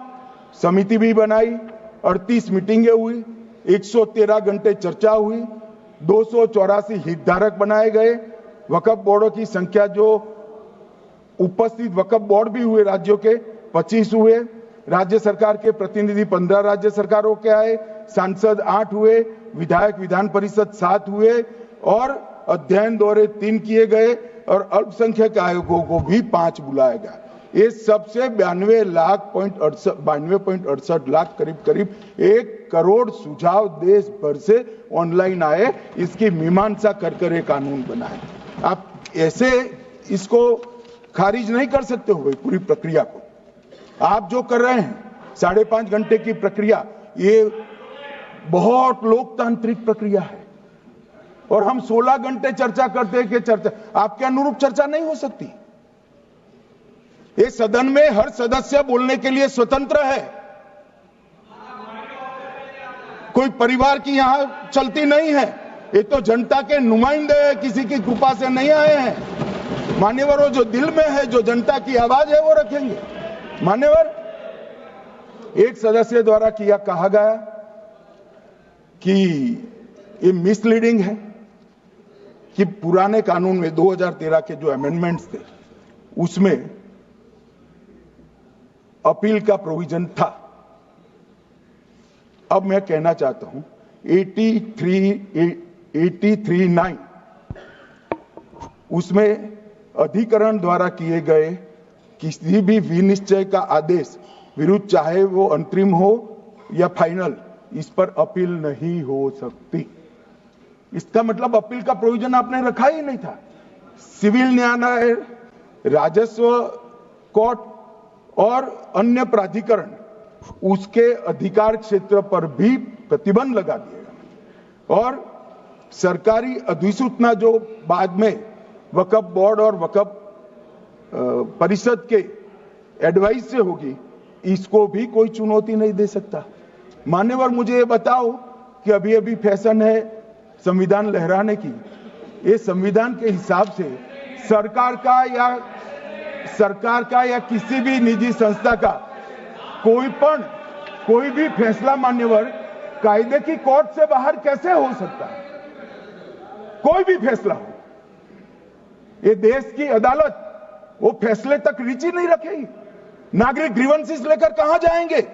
समिति भी बनाई, 38 मीटिंगें हुई, 113 घंटे चर्चा हुई, 284 हितधारक बनाए गए, वक्फ बोर्डों की संख्या जो उपस्थित वक्फ बोर्ड भी हुए राज्यों के 25 हुए, राज्य सरकार के प्रतिनिधि 15 राज्य सरकारों के आए, सांसद 8 हुए, विधायक विधान परिषद 7 हुए, और अध्ययन दौरे 3 किए गए, और अल्पसंख्यक आयोगों को भी 5 बुलाया गया। ये सबसे 92.68 लाख करीब 1 करोड़ सुझाव देश भर से ऑनलाइन आए, इसकी मीमांसा कर ये कानून बनाए। आप ऐसे इसको खारिज नहीं कर सकते हो पूरी प्रक्रिया को। आप जो कर रहे हैं 5.5 घंटे की प्रक्रिया, ये बहुत लोकतांत्रिक प्रक्रिया है, और हम 16 घंटे चर्चा करते हैं कि चर्चा आपके अनुरूप चर्चा नहीं हो सकती। इस सदन में हर सदस्य बोलने के लिए स्वतंत्र है, कोई परिवार की यहां चलती नहीं है, ये तो जनता के नुमाइंदे हैं, किसी की कृपा से नहीं आए हैं। मान्यवर, जो दिल में है, जो जनता की आवाज है, वो रखेंगे। मान्यवर, एक सदस्य द्वारा कहा गया कि ये मिसलीडिंग है कि पुराने कानून में 2013 के जो अमेंडमेंट्स थे उसमें अपील का प्रोविजन था। अब मैं कहना चाहता हूं 83(9) उसमें अधिकरण द्वारा किए गए किसी भी विनिश्चय का आदेश विरुद्ध, चाहे वो अंतरिम हो या फाइनल, इस पर अपील नहीं हो सकती। इसका मतलब अपील का प्रोविजन आपने रखा ही नहीं था। सिविल न्यायालय, राजस्व कोर्ट और अन्य प्राधिकरण उसके अधिकार क्षेत्र पर भी प्रतिबंध लगा दिएगा, और सरकारी अधिसूचना जो बाद में वक्फ बोर्ड और वक्फ परिषद के एडवाइस से होगी, इसको भी कोई चुनौती नहीं दे सकता। मान्यवर, मुझे ये बताओ कि अभी फैशन है संविधान लहराने की, ये संविधान के हिसाब से सरकार का या किसी भी निजी संस्था का कोई भी फैसला मान्यवर कायदे की कोर्ट से बाहर कैसे हो सकता है? कोई भी फैसला हो, ये देश की अदालत वो फैसले तक रुचि नहीं रखेगी। नागरिक ग्रीवेंसेस लेकर कहां जाएंगे?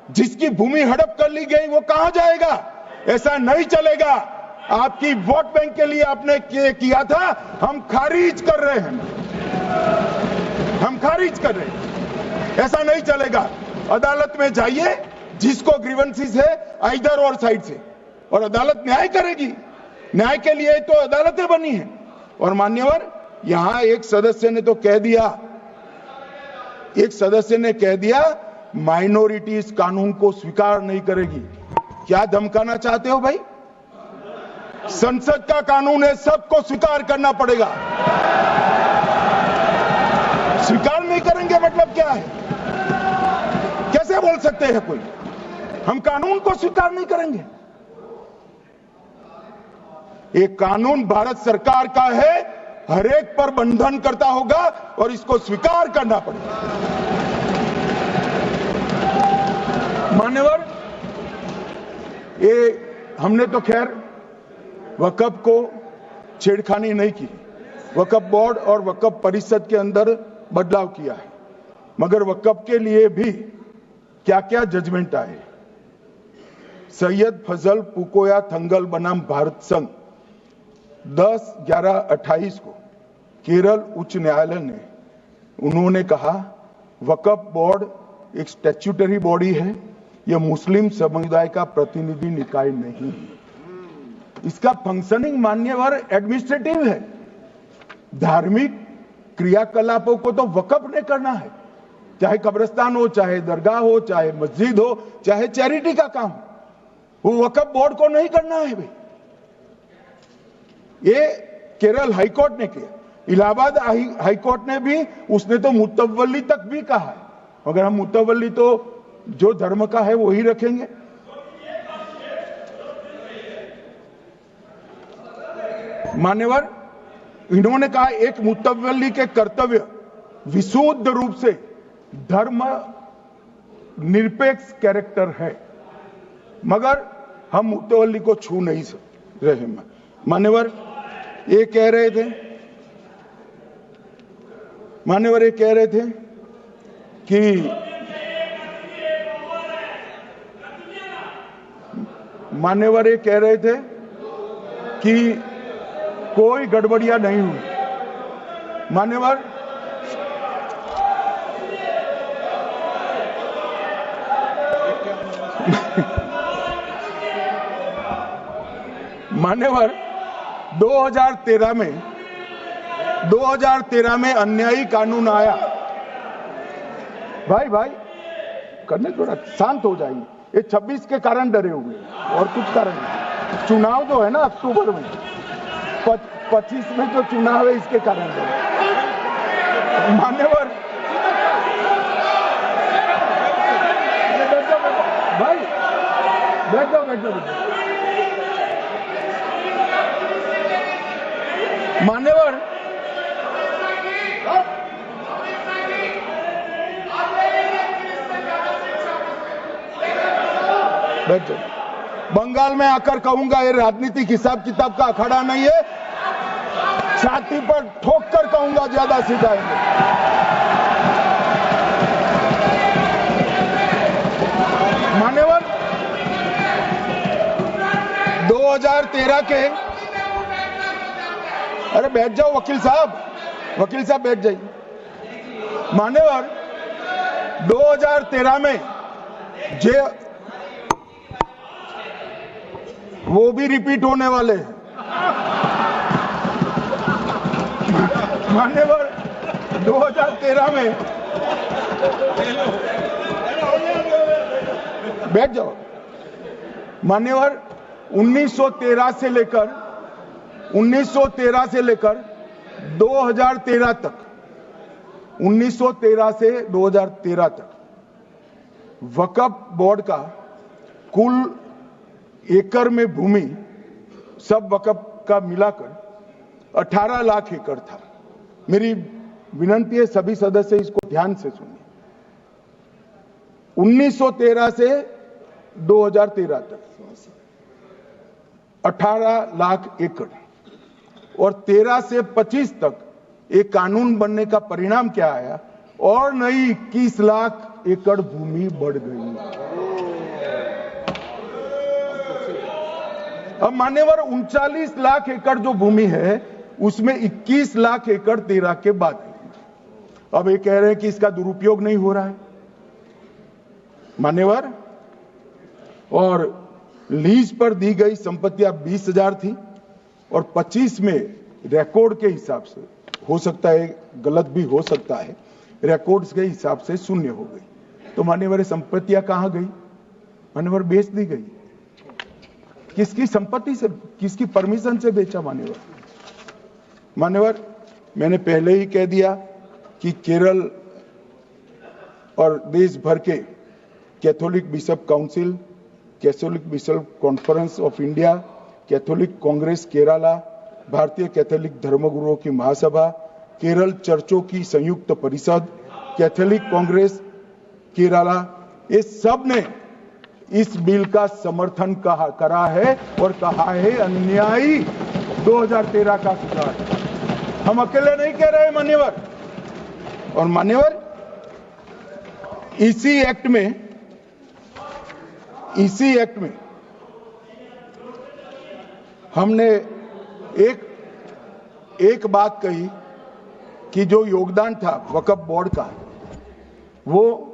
जिसकी भूमि हड़प कर ली गई वो कहां जाएगा? ऐसा नहीं चलेगा। आपकी वोट बैंक के लिए आपने किया था, हम खारिज कर रहे हैं, ऐसा नहीं चलेगा। अदालत में जाइए, जिसको ग्रीवेंसेस है इधर और साइड से, और अदालत न्याय करेगी। न्याय के लिए तो अदालतें बनी है। और मान्यवर, यहां एक सदस्य ने कह दिया माइनॉरिटीज कानून को स्वीकार नहीं करेगी। क्या धमकाना चाहते हो भाई? संसद का कानून है, सबको स्वीकार करना पड़ेगा। स्वीकार नहीं करेंगे मतलब क्या है? कैसे बोल सकते हैं कोई? हम कानून को स्वीकार नहीं करेंगे। ये कानून भारत सरकार का है, हर एक पर बंधन करता होगा और इसको स्वीकार करना पड़ेगा। मान्यवर, ये हमने तो खैर वक्फ को छेड़खानी नहीं की। वक्फ बोर्ड और वक्फ परिषद के अंदर बदलाव किया है, मगर वक्फ के लिए भी क्या क्या जजमेंट आए। सैयद फजल पुकोया थंगल बनाम भारत संघ 10/11/28 को केरल उच्च न्यायालय ने उन्होंने कहा वक्फ बोर्ड एक स्टैट्यूटरी बॉडी है, यह मुस्लिम समुदाय का प्रतिनिधि निकाय नहीं है। इसका फंक्शनिंग मान्यवर एडमिनिस्ट्रेटिव है। धार्मिक क्रियाकलापों को तो वक्फ ने करना है, चाहे कब्रिस्तान हो, चाहे दरगाह हो, चाहे मस्जिद हो, चाहे चैरिटी का काम, वो वक्फ बोर्ड को नहीं करना है भाई। ये केरल हाईकोर्ट ने किया। इलाहाबाद हाईकोर्ट ने भी, उसने तो मुतवल्ली तक भी कहा है, मगर हम मुतवल्ली तो जो धर्म का है वही रखेंगे। मान्यवर, इन्होंने कहा एक मुतवल्ली के कर्तव्य विशुद्ध रूप से धर्म निरपेक्ष कैरेक्टर है, मगर हम मुतवल्ली को छू नहीं रहे। मान्यवर ये कह रहे थे कि मान्यवर ये कह रहे थे कि कोई गड़बड़ियां नहीं हुई। मान्यवर, मान्यवर 2013 में अन्यायी कानून आया। भाई करने, थोड़ा शांत हो जाइए। ये 26 के कारण डरे हुए और कुछ कारण नहीं। चुनाव जो है ना अक्टूबर में, 25 में जो चुनाव है इसके कारण डरे। मान्यवर भाई बैठ जाओ। मान्यवर, बैठ जाओ। बंगाल में आकर कहूंगा ये राजनीतिक हिसाब किताब का अखाड़ा नहीं है। छाती पर ठोक कर कहूंगा ज्यादा सिखाएंगे। मान्यवर 2013 के, अरे बैठ जाओ वकील साहब बैठ जाइए। मान्यवर 2013 में वो भी रिपीट होने वाले हैं। मान्यवर 2013 में बैठ जाओ। मान्यवर 1913 से लेकर 2013 तक 1913 से 2013 तक वक्फ बोर्ड का कुल एकड़ में भूमि सब वक़्फ़ का मिलाकर 18 लाख एकड़ था। मेरी विनंती है सभी सदस्य इसको ध्यान से सुनिए। 1913 से 2013 तक 18 लाख एकड़ और 13 से 25 तक एक कानून बनने का परिणाम क्या आया? और नई 21 लाख एकड़ भूमि बढ़ गई। अब मान्यवर 39 लाख एकड़ जो भूमि है उसमें 21 लाख एकड़ 13 के बाद है। अब ये कह रहे हैं कि इसका दुरुपयोग नहीं हो रहा है मान्यवर। और लीज पर दी गई संपत्तियां 20,000 थी और 25 में रिकॉर्ड के हिसाब से, हो सकता है गलत भी हो सकता है, रिकॉर्ड्स के हिसाब से शून्य हो गई। तो मान्यवर संपत्तियां कहां गई? मान्यवर बेच दी गई। किसकी संपत्ति से, किसकी परमिशन से बेचा? मान्यवर मैंने पहले ही कह दिया कि केरल और देश भर के Catholic bishop council, Catholic bishop conference of India, Catholic Congress Kerala, भारतीय कैथोलिक धर्मगुरुओं की महासभा, केरल चर्चों की संयुक्त परिषद, कैथोलिक कांग्रेस केरला, ये सब ने इस बिल का समर्थन करा है और कहा है अन्यायी 2013 का सुधार। हम अकेले नहीं कह रहे मान्यवर। और मान्यवर इसी एक्ट में हमने एक बात कही कि जो योगदान था वक्फ बोर्ड का वो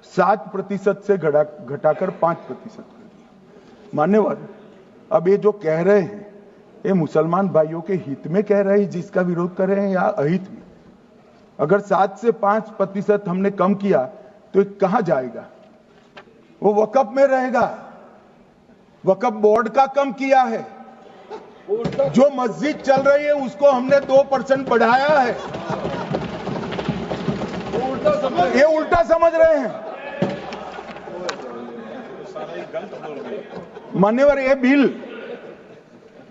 7% से घटाकर 5% कर दिया। मान्यवर अब ये जो कह रहे हैं ये मुसलमान भाइयों के हित में कह रहे हैं जिसका विरोध कर रहे हैं या अहित में? अगर 7 से 5% हमने कम किया तो कहां जाएगा? वो वक्फ में रहेगा। वक्फ बोर्ड का कम किया है। जो मस्जिद चल रही है उसको हमने 2% बढ़ाया है। ये उल्टा समझ रहे हैं मान्यवर। ये बिल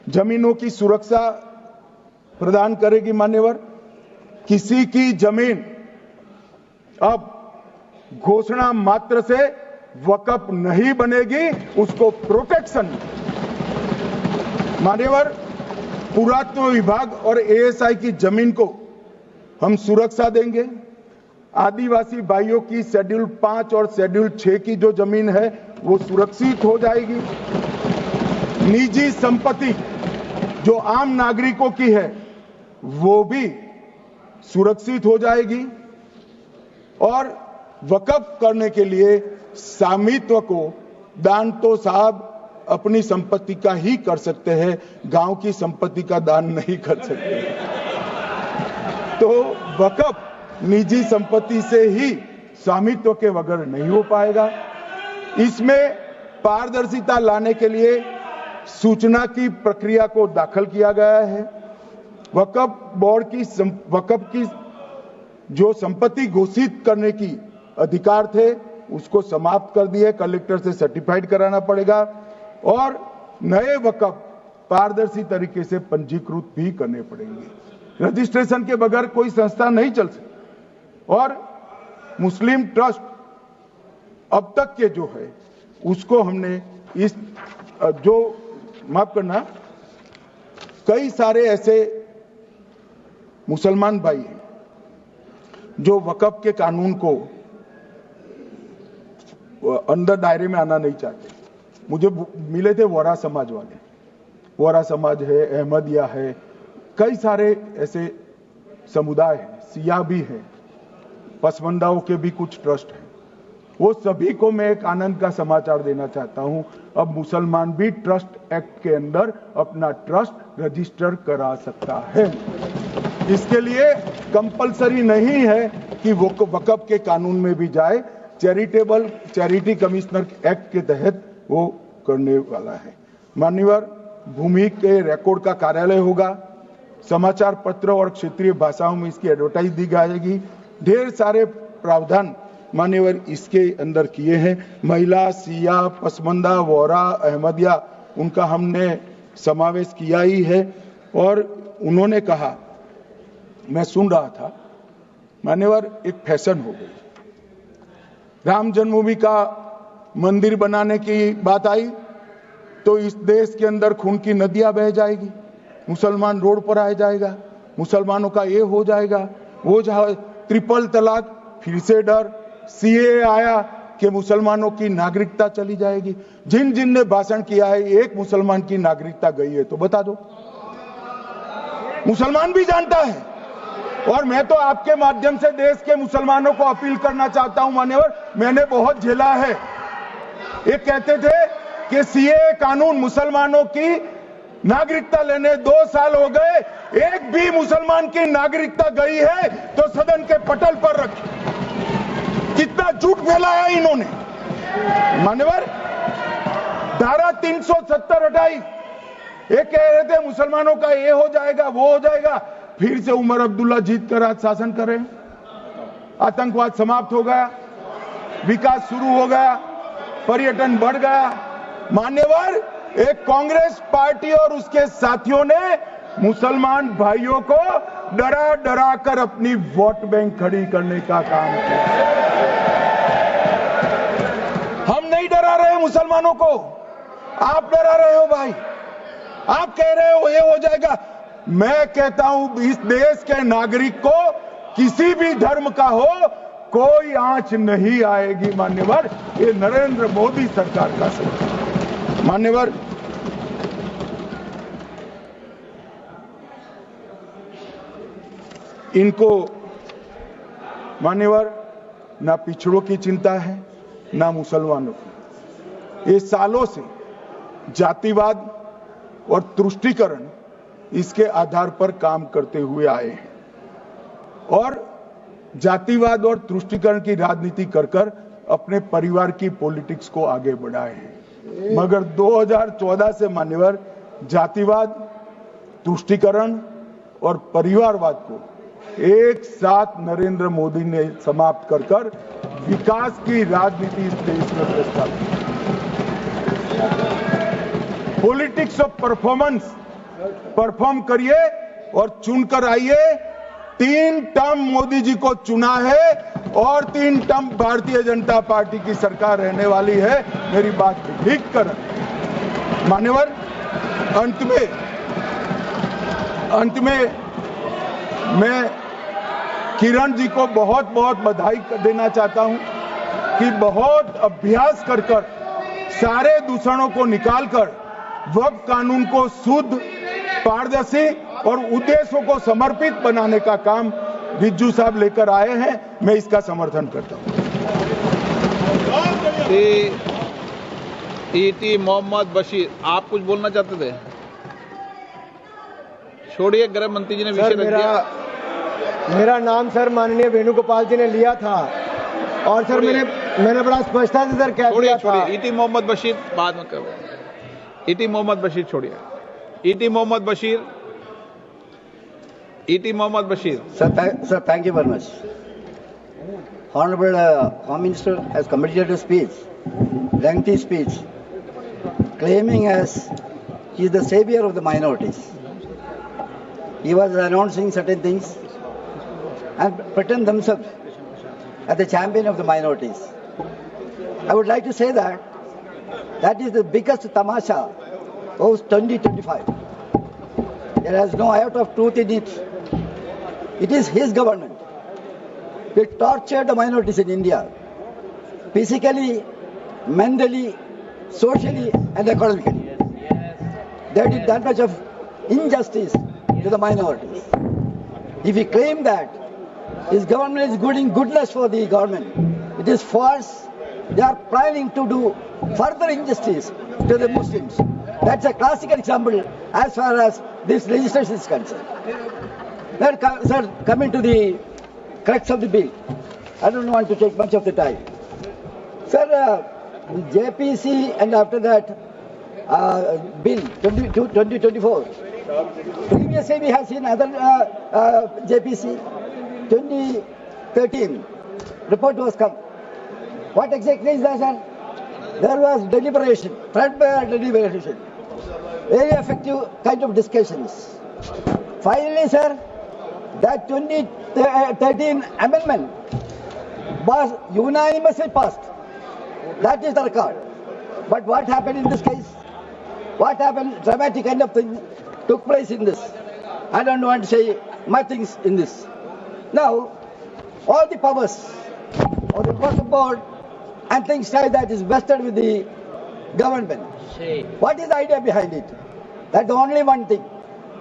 जमीनों की सुरक्षा प्रदान करेगी मान्यवर। किसी की जमीन अब घोषणा मात्र से वक्फ नहीं बनेगी, उसको प्रोटेक्शन मान्यवर। पुरातत्व विभाग और एएसआई की जमीन को हम सुरक्षा देंगे। आदिवासी भाइयों की शेड्यूल 5 और शेड्यूल 6 की जो जमीन है वो सुरक्षित हो जाएगी। निजी संपत्ति जो आम नागरिकों की है वो भी सुरक्षित हो जाएगी। और वक्फ करने के लिए स्वामित्व को दान तो साहब अपनी संपत्ति का ही कर सकते हैं, गांव की संपत्ति का दान नहीं कर सकते। तो वक्फ निजी संपत्ति से ही स्वामित्व के बगैर नहीं हो पाएगा। इसमें पारदर्शिता लाने के लिए सूचना की प्रक्रिया को दाखिल किया गया है। वक्फ बोर्ड की वक्फ की जो संपत्ति घोषित करने की अधिकार थे उसको समाप्त कर दिए। कलेक्टर से सर्टिफाइड कराना पड़ेगा और नए वक्फ पारदर्शी तरीके से पंजीकृत भी करने पड़ेंगे। रजिस्ट्रेशन के बगैर कोई संस्था नहीं चल सकती। और मुस्लिम ट्रस्ट अब तक के जो है उसको हमने इस जो माफ करना, कई सारे ऐसे मुसलमान भाई हैं जो वक्फ के कानून को अंदर दायरे में आना नहीं चाहते। मुझे मिले थे वोरा समाज वाले, वोरा समाज है, अहमदिया है, कई सारे ऐसे समुदाय हैं, सिया भी है, पसमंदाओं के भी कुछ ट्रस्ट हैं। वो सभी को मैं एक आनंद का समाचार देना चाहता हूं, अब मुसलमान भी ट्रस्ट एक्ट के अंदर अपना ट्रस्ट रजिस्टर करा सकता है। इसके लिए कंपलसरी नहीं है कि वो वक्फ के कानून में भी जाए, चैरिटी कमिश्नर एक्ट के तहत वो करने वाला है। मान्यवर भूमि के रिकॉर्ड का कार्यालय होगा, समाचार पत्र और क्षेत्रीय भाषाओं में इसकी एडवर्टाइज दी जाएगी। ढेर सारे प्रावधान मान्यवर इसके अंदर किए हैं। महिला, सिया, पसमंदा, वोरा, अहमदिया, उनका हमने समावेश किया ही है। और उन्होंने कहा, मैं सुन रहा था, मान्यवर एक फैशन हो गई, राम जन्मभूमि का मंदिर बनाने की बात आई तो इस देश के अंदर खून की नदियां बह जाएगी, मुसलमान रोड पर आ जाएगा, मुसलमानों का ये हो जाएगा, वो ट्रिपल तलाक, फिर से डर, सीए आया कि मुसलमानों की नागरिकता चली जाएगी। जिन जिन ने भाषण किया है, एक मुसलमान की नागरिकता गई है तो बता दो। मुसलमान भी जानता है। और मैं तो आपके माध्यम से देश के मुसलमानों को अपील करना चाहता हूं, मान्यवर, मैंने बहुत झेला है। एक कहते थे कि सीए कानून मुसलमानों की नागरिकता लेने 2 साल हो गए, एक भी मुसलमान की नागरिकता गई है तो सदन के पटल पर रखी। कितना झूठ फैलाया इन्होंने। मान्यवर, धारा 370 हटाई, ये कह रहे थे मुसलमानों का ये हो जाएगा, वो हो जाएगा, फिर से उमर अब्दुल्ला जीत कर आज शासन कर रहे हैं। आतंकवाद समाप्त हो गया, विकास शुरू हो गया, पर्यटन बढ़ गया। मान्यवर, एक कांग्रेस पार्टी और उसके साथियों ने मुसलमान भाइयों को डरा डरा कर अपनी वोट बैंक खड़ी करने का काम किया। हम नहीं डरा रहे मुसलमानों को, आप डरा रहे हो भाई। आप कह रहे हो ये हो जाएगा। मैं कहता हूं इस देश के नागरिक को किसी भी धर्म का हो कोई आंच नहीं आएगी। मान्यवर, ये नरेंद्र मोदी सरकार का सरकार। मान्यवर, इनको मान्यवर ना पिछड़ों की चिंता है ना मुसलमानों की। ये सालों से जातिवाद और तुष्टीकरण इसके आधार पर काम करते हुए आए हैं और जातिवाद और तुष्टीकरण की राजनीति कर कर अपने परिवार की पॉलिटिक्स को आगे बढ़ाए हैं। मगर 2014 से मान्यवर जातिवाद, तुष्टीकरण और परिवारवाद को एक साथ नरेंद्र मोदी ने समाप्त कर कर विकास की राजनीति इस देश में प्रस्तावित। पॉलिटिक्स ऑफ परफॉर्मेंस, परफॉर्म करिए और चुनकर आइए। 3 टर्म मोदी जी को चुना है और 3 टर्म भारतीय जनता पार्टी की सरकार रहने वाली है। मेरी बात ठीक कर। मान्यवर, अंत में मैं किरण जी को बहुत बहुत बधाई देना चाहता हूं कि बहुत अभ्यास कर कर सारे दूषणों को निकालकर वक्फ कानून को शुद्ध, पारदर्शी और उद्देश्यों को समर्पित बनाने का काम रिज्जू साहब लेकर आए हैं। मैं इसका समर्थन करता हूं। ईटी मोहम्मद बशीर, आप कुछ बोलना चाहते थे? छोड़िए, गृह मंत्री जी ने विषय रख दिया। मेरा नाम सर माननीय वेणुगोपाल जी ने लिया था और सर मैंने बड़ा स्पष्टता से सर कह दिया था। ईटी मोहम्मद बशीर बाद में करो। ईटी मोहम्मद बशीर छोड़िए। ET Mohammed Basheer. Sir, thank you very much. Honorable Home Minister has committed a speech, lengthy speech, claiming as he is the savior of the minorities. He was announcing certain things and pretend themselves as the champion of the minorities. I would like to say that is the biggest tamasha of 2025. There is no iota of truth in it. It is his government. He tortured the minorities in India, physically, mentally, socially, and economically. They did that much of injustice to the minorities. If we claim that his government is doing goodness for the government, it is false. They are planning to do further injustice to the Muslims. That's a classical example as far as this legislation is concerned. Sir, coming to the crux of the bill, I don't want to take much of the time. Sir, JPC and after that bill 2024. Previously we have seen other JPC 2013 report was come. What exactly is that, sir? There was deliberation, threadbare deliberation. very effective kind of discussions. Finally, sir, that 2013 amendment was unanimously passed. That is the record. But what happened in this case? What happened? Dramatic kind of thing took place in this. I don't want to say much things in this. Now, all the powers of the Work Board and things like that is vested with the government. What is the idea behind it? That's only one thing.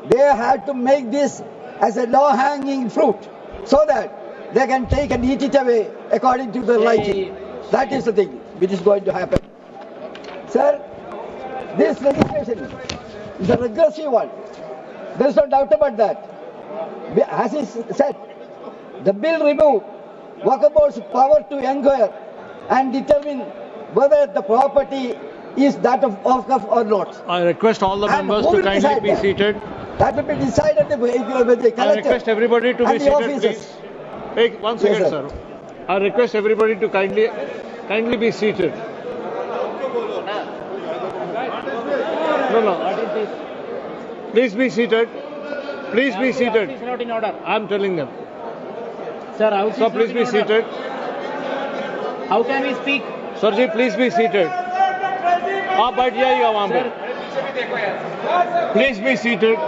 They have to make this as a low-hanging fruit so that they can take and eat it away according to their liking. That is the thing which is going to happen. Sir, this legislation is a regressive one. There is no doubt about that. As he said, the bill removed Waqf Board's power to inquire and determine whether the property is that of Waqf or not. I request all the And members who to will kindly decide be that? seated. That will be decided with the collector. I request everybody to be and the seated, officers. please. Hey, 1 second, Yes, sir. I request everybody to kindly be seated. No. Please be seated. Please be seated. It's not in order. I'm telling them. Sir, House So is please not be in order. seated. How can we speak? Sir ji, please be seated. आप बैठ जाइएगा वहाँ पे. Please be seated.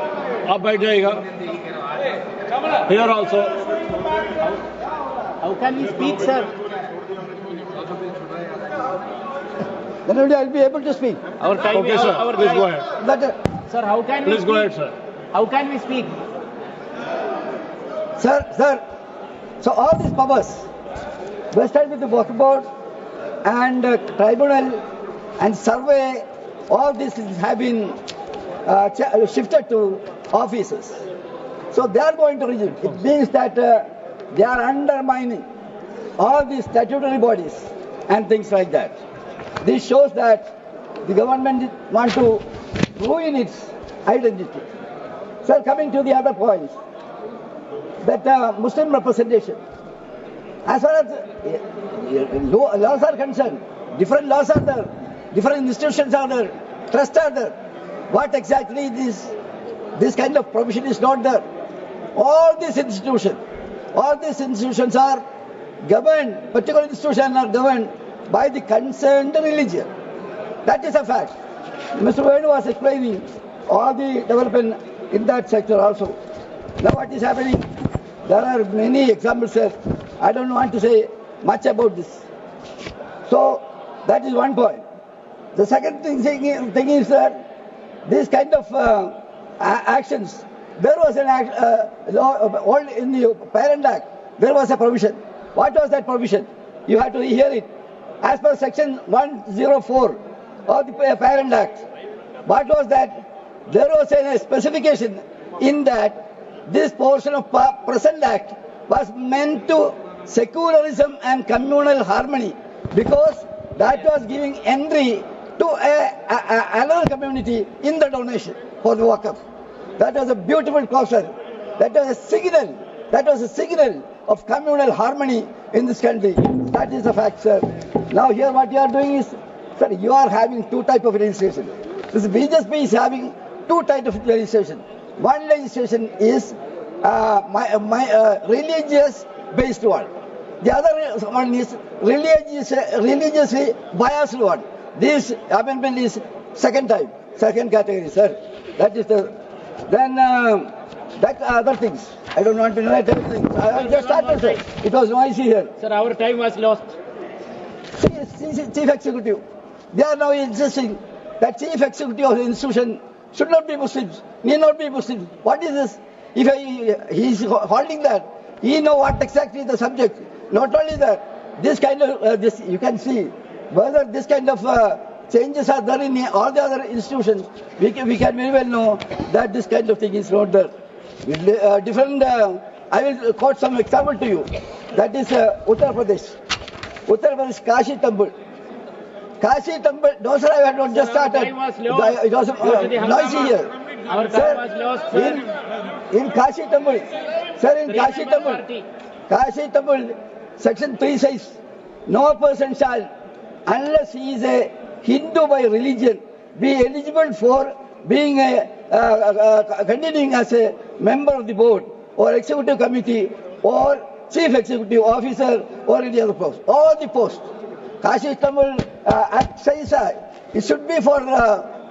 आप बैठ जाइएगा. Here also. How can we speak, sir? Then only I'll be able to speak. Our time Okay, is sir. our Please time. go ahead. But, Sir, how can we Please speak? go ahead, sir. How can we speak? sir, so all these powers vested with the Waqf Board and tribunal and survey, all these have been shifted to officers. So they are going to resume. It means that they are undermining all these statutory bodies and things like that. This shows that the government wants to ruin its identity. Sir, coming to the other points, that Muslim representation, as far as laws are concerned, different laws are there, different institutions are there, trusts are there. What exactly this kind of provision is not there. All these institutions are governed, particular institutions are governed by the concerned religion. That is a fact. Mr. Venu was explaining all the development in that sector also. Now what is happening? There are many examples there. I don't want to say much about this. So that is one point. The second thing is that this kind of actions, there was an law in the Parent Act, there was a provision. What was that provision? You have to rehear it. As per section 104 of the Parent Act, what was that? There was a specification in that this portion of present act was meant to secularism and communal harmony, because that was giving entry to another community in the donation for the Waqf. That was a beautiful caution. That was a signal of communal harmony in this country. That is a fact, sir. Now here what you are doing is, sir, you are having two types of legislation. This BJP is having two types of legislation. One legislation is religious based one. The other one is religiously biased one. This amendment is second category, sir. That is the, then that other things. I don't want to narrate everything. I just started, sir. It was noisy here. Sir, our time was lost. Chief Executive, they are now insisting that Chief Executive of the institution should not be Muslims, need not be Muslims. What is this? If he is holding that, he know what exactly the subject. Not only that, this kind of, this you can see, whether this kind of changes are there in all the other institutions, we can very well know that this kind of thing is not there. I will quote some example to you. That is Uttar Pradesh. Kashi Temple. No sir, I have not just started. It was noisy here. Our time was lost, sir. In Kashi Temple, Kashi Temple, section 3 says, no person shall, unless he is a Hindu by religion, be eligible for being continuing as a member of the board or executive committee or chief executive officer or any other post. All the posts. Kashi Tamil Act says it should be for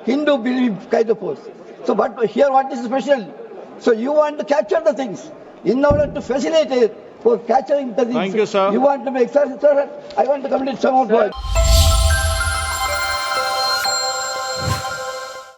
Hindu belief kind of post. So, but here what is special? So you want to capture the things in order to facilitate for capturing the things. Thank you, sir. You want to make certain. I want to complete some more points.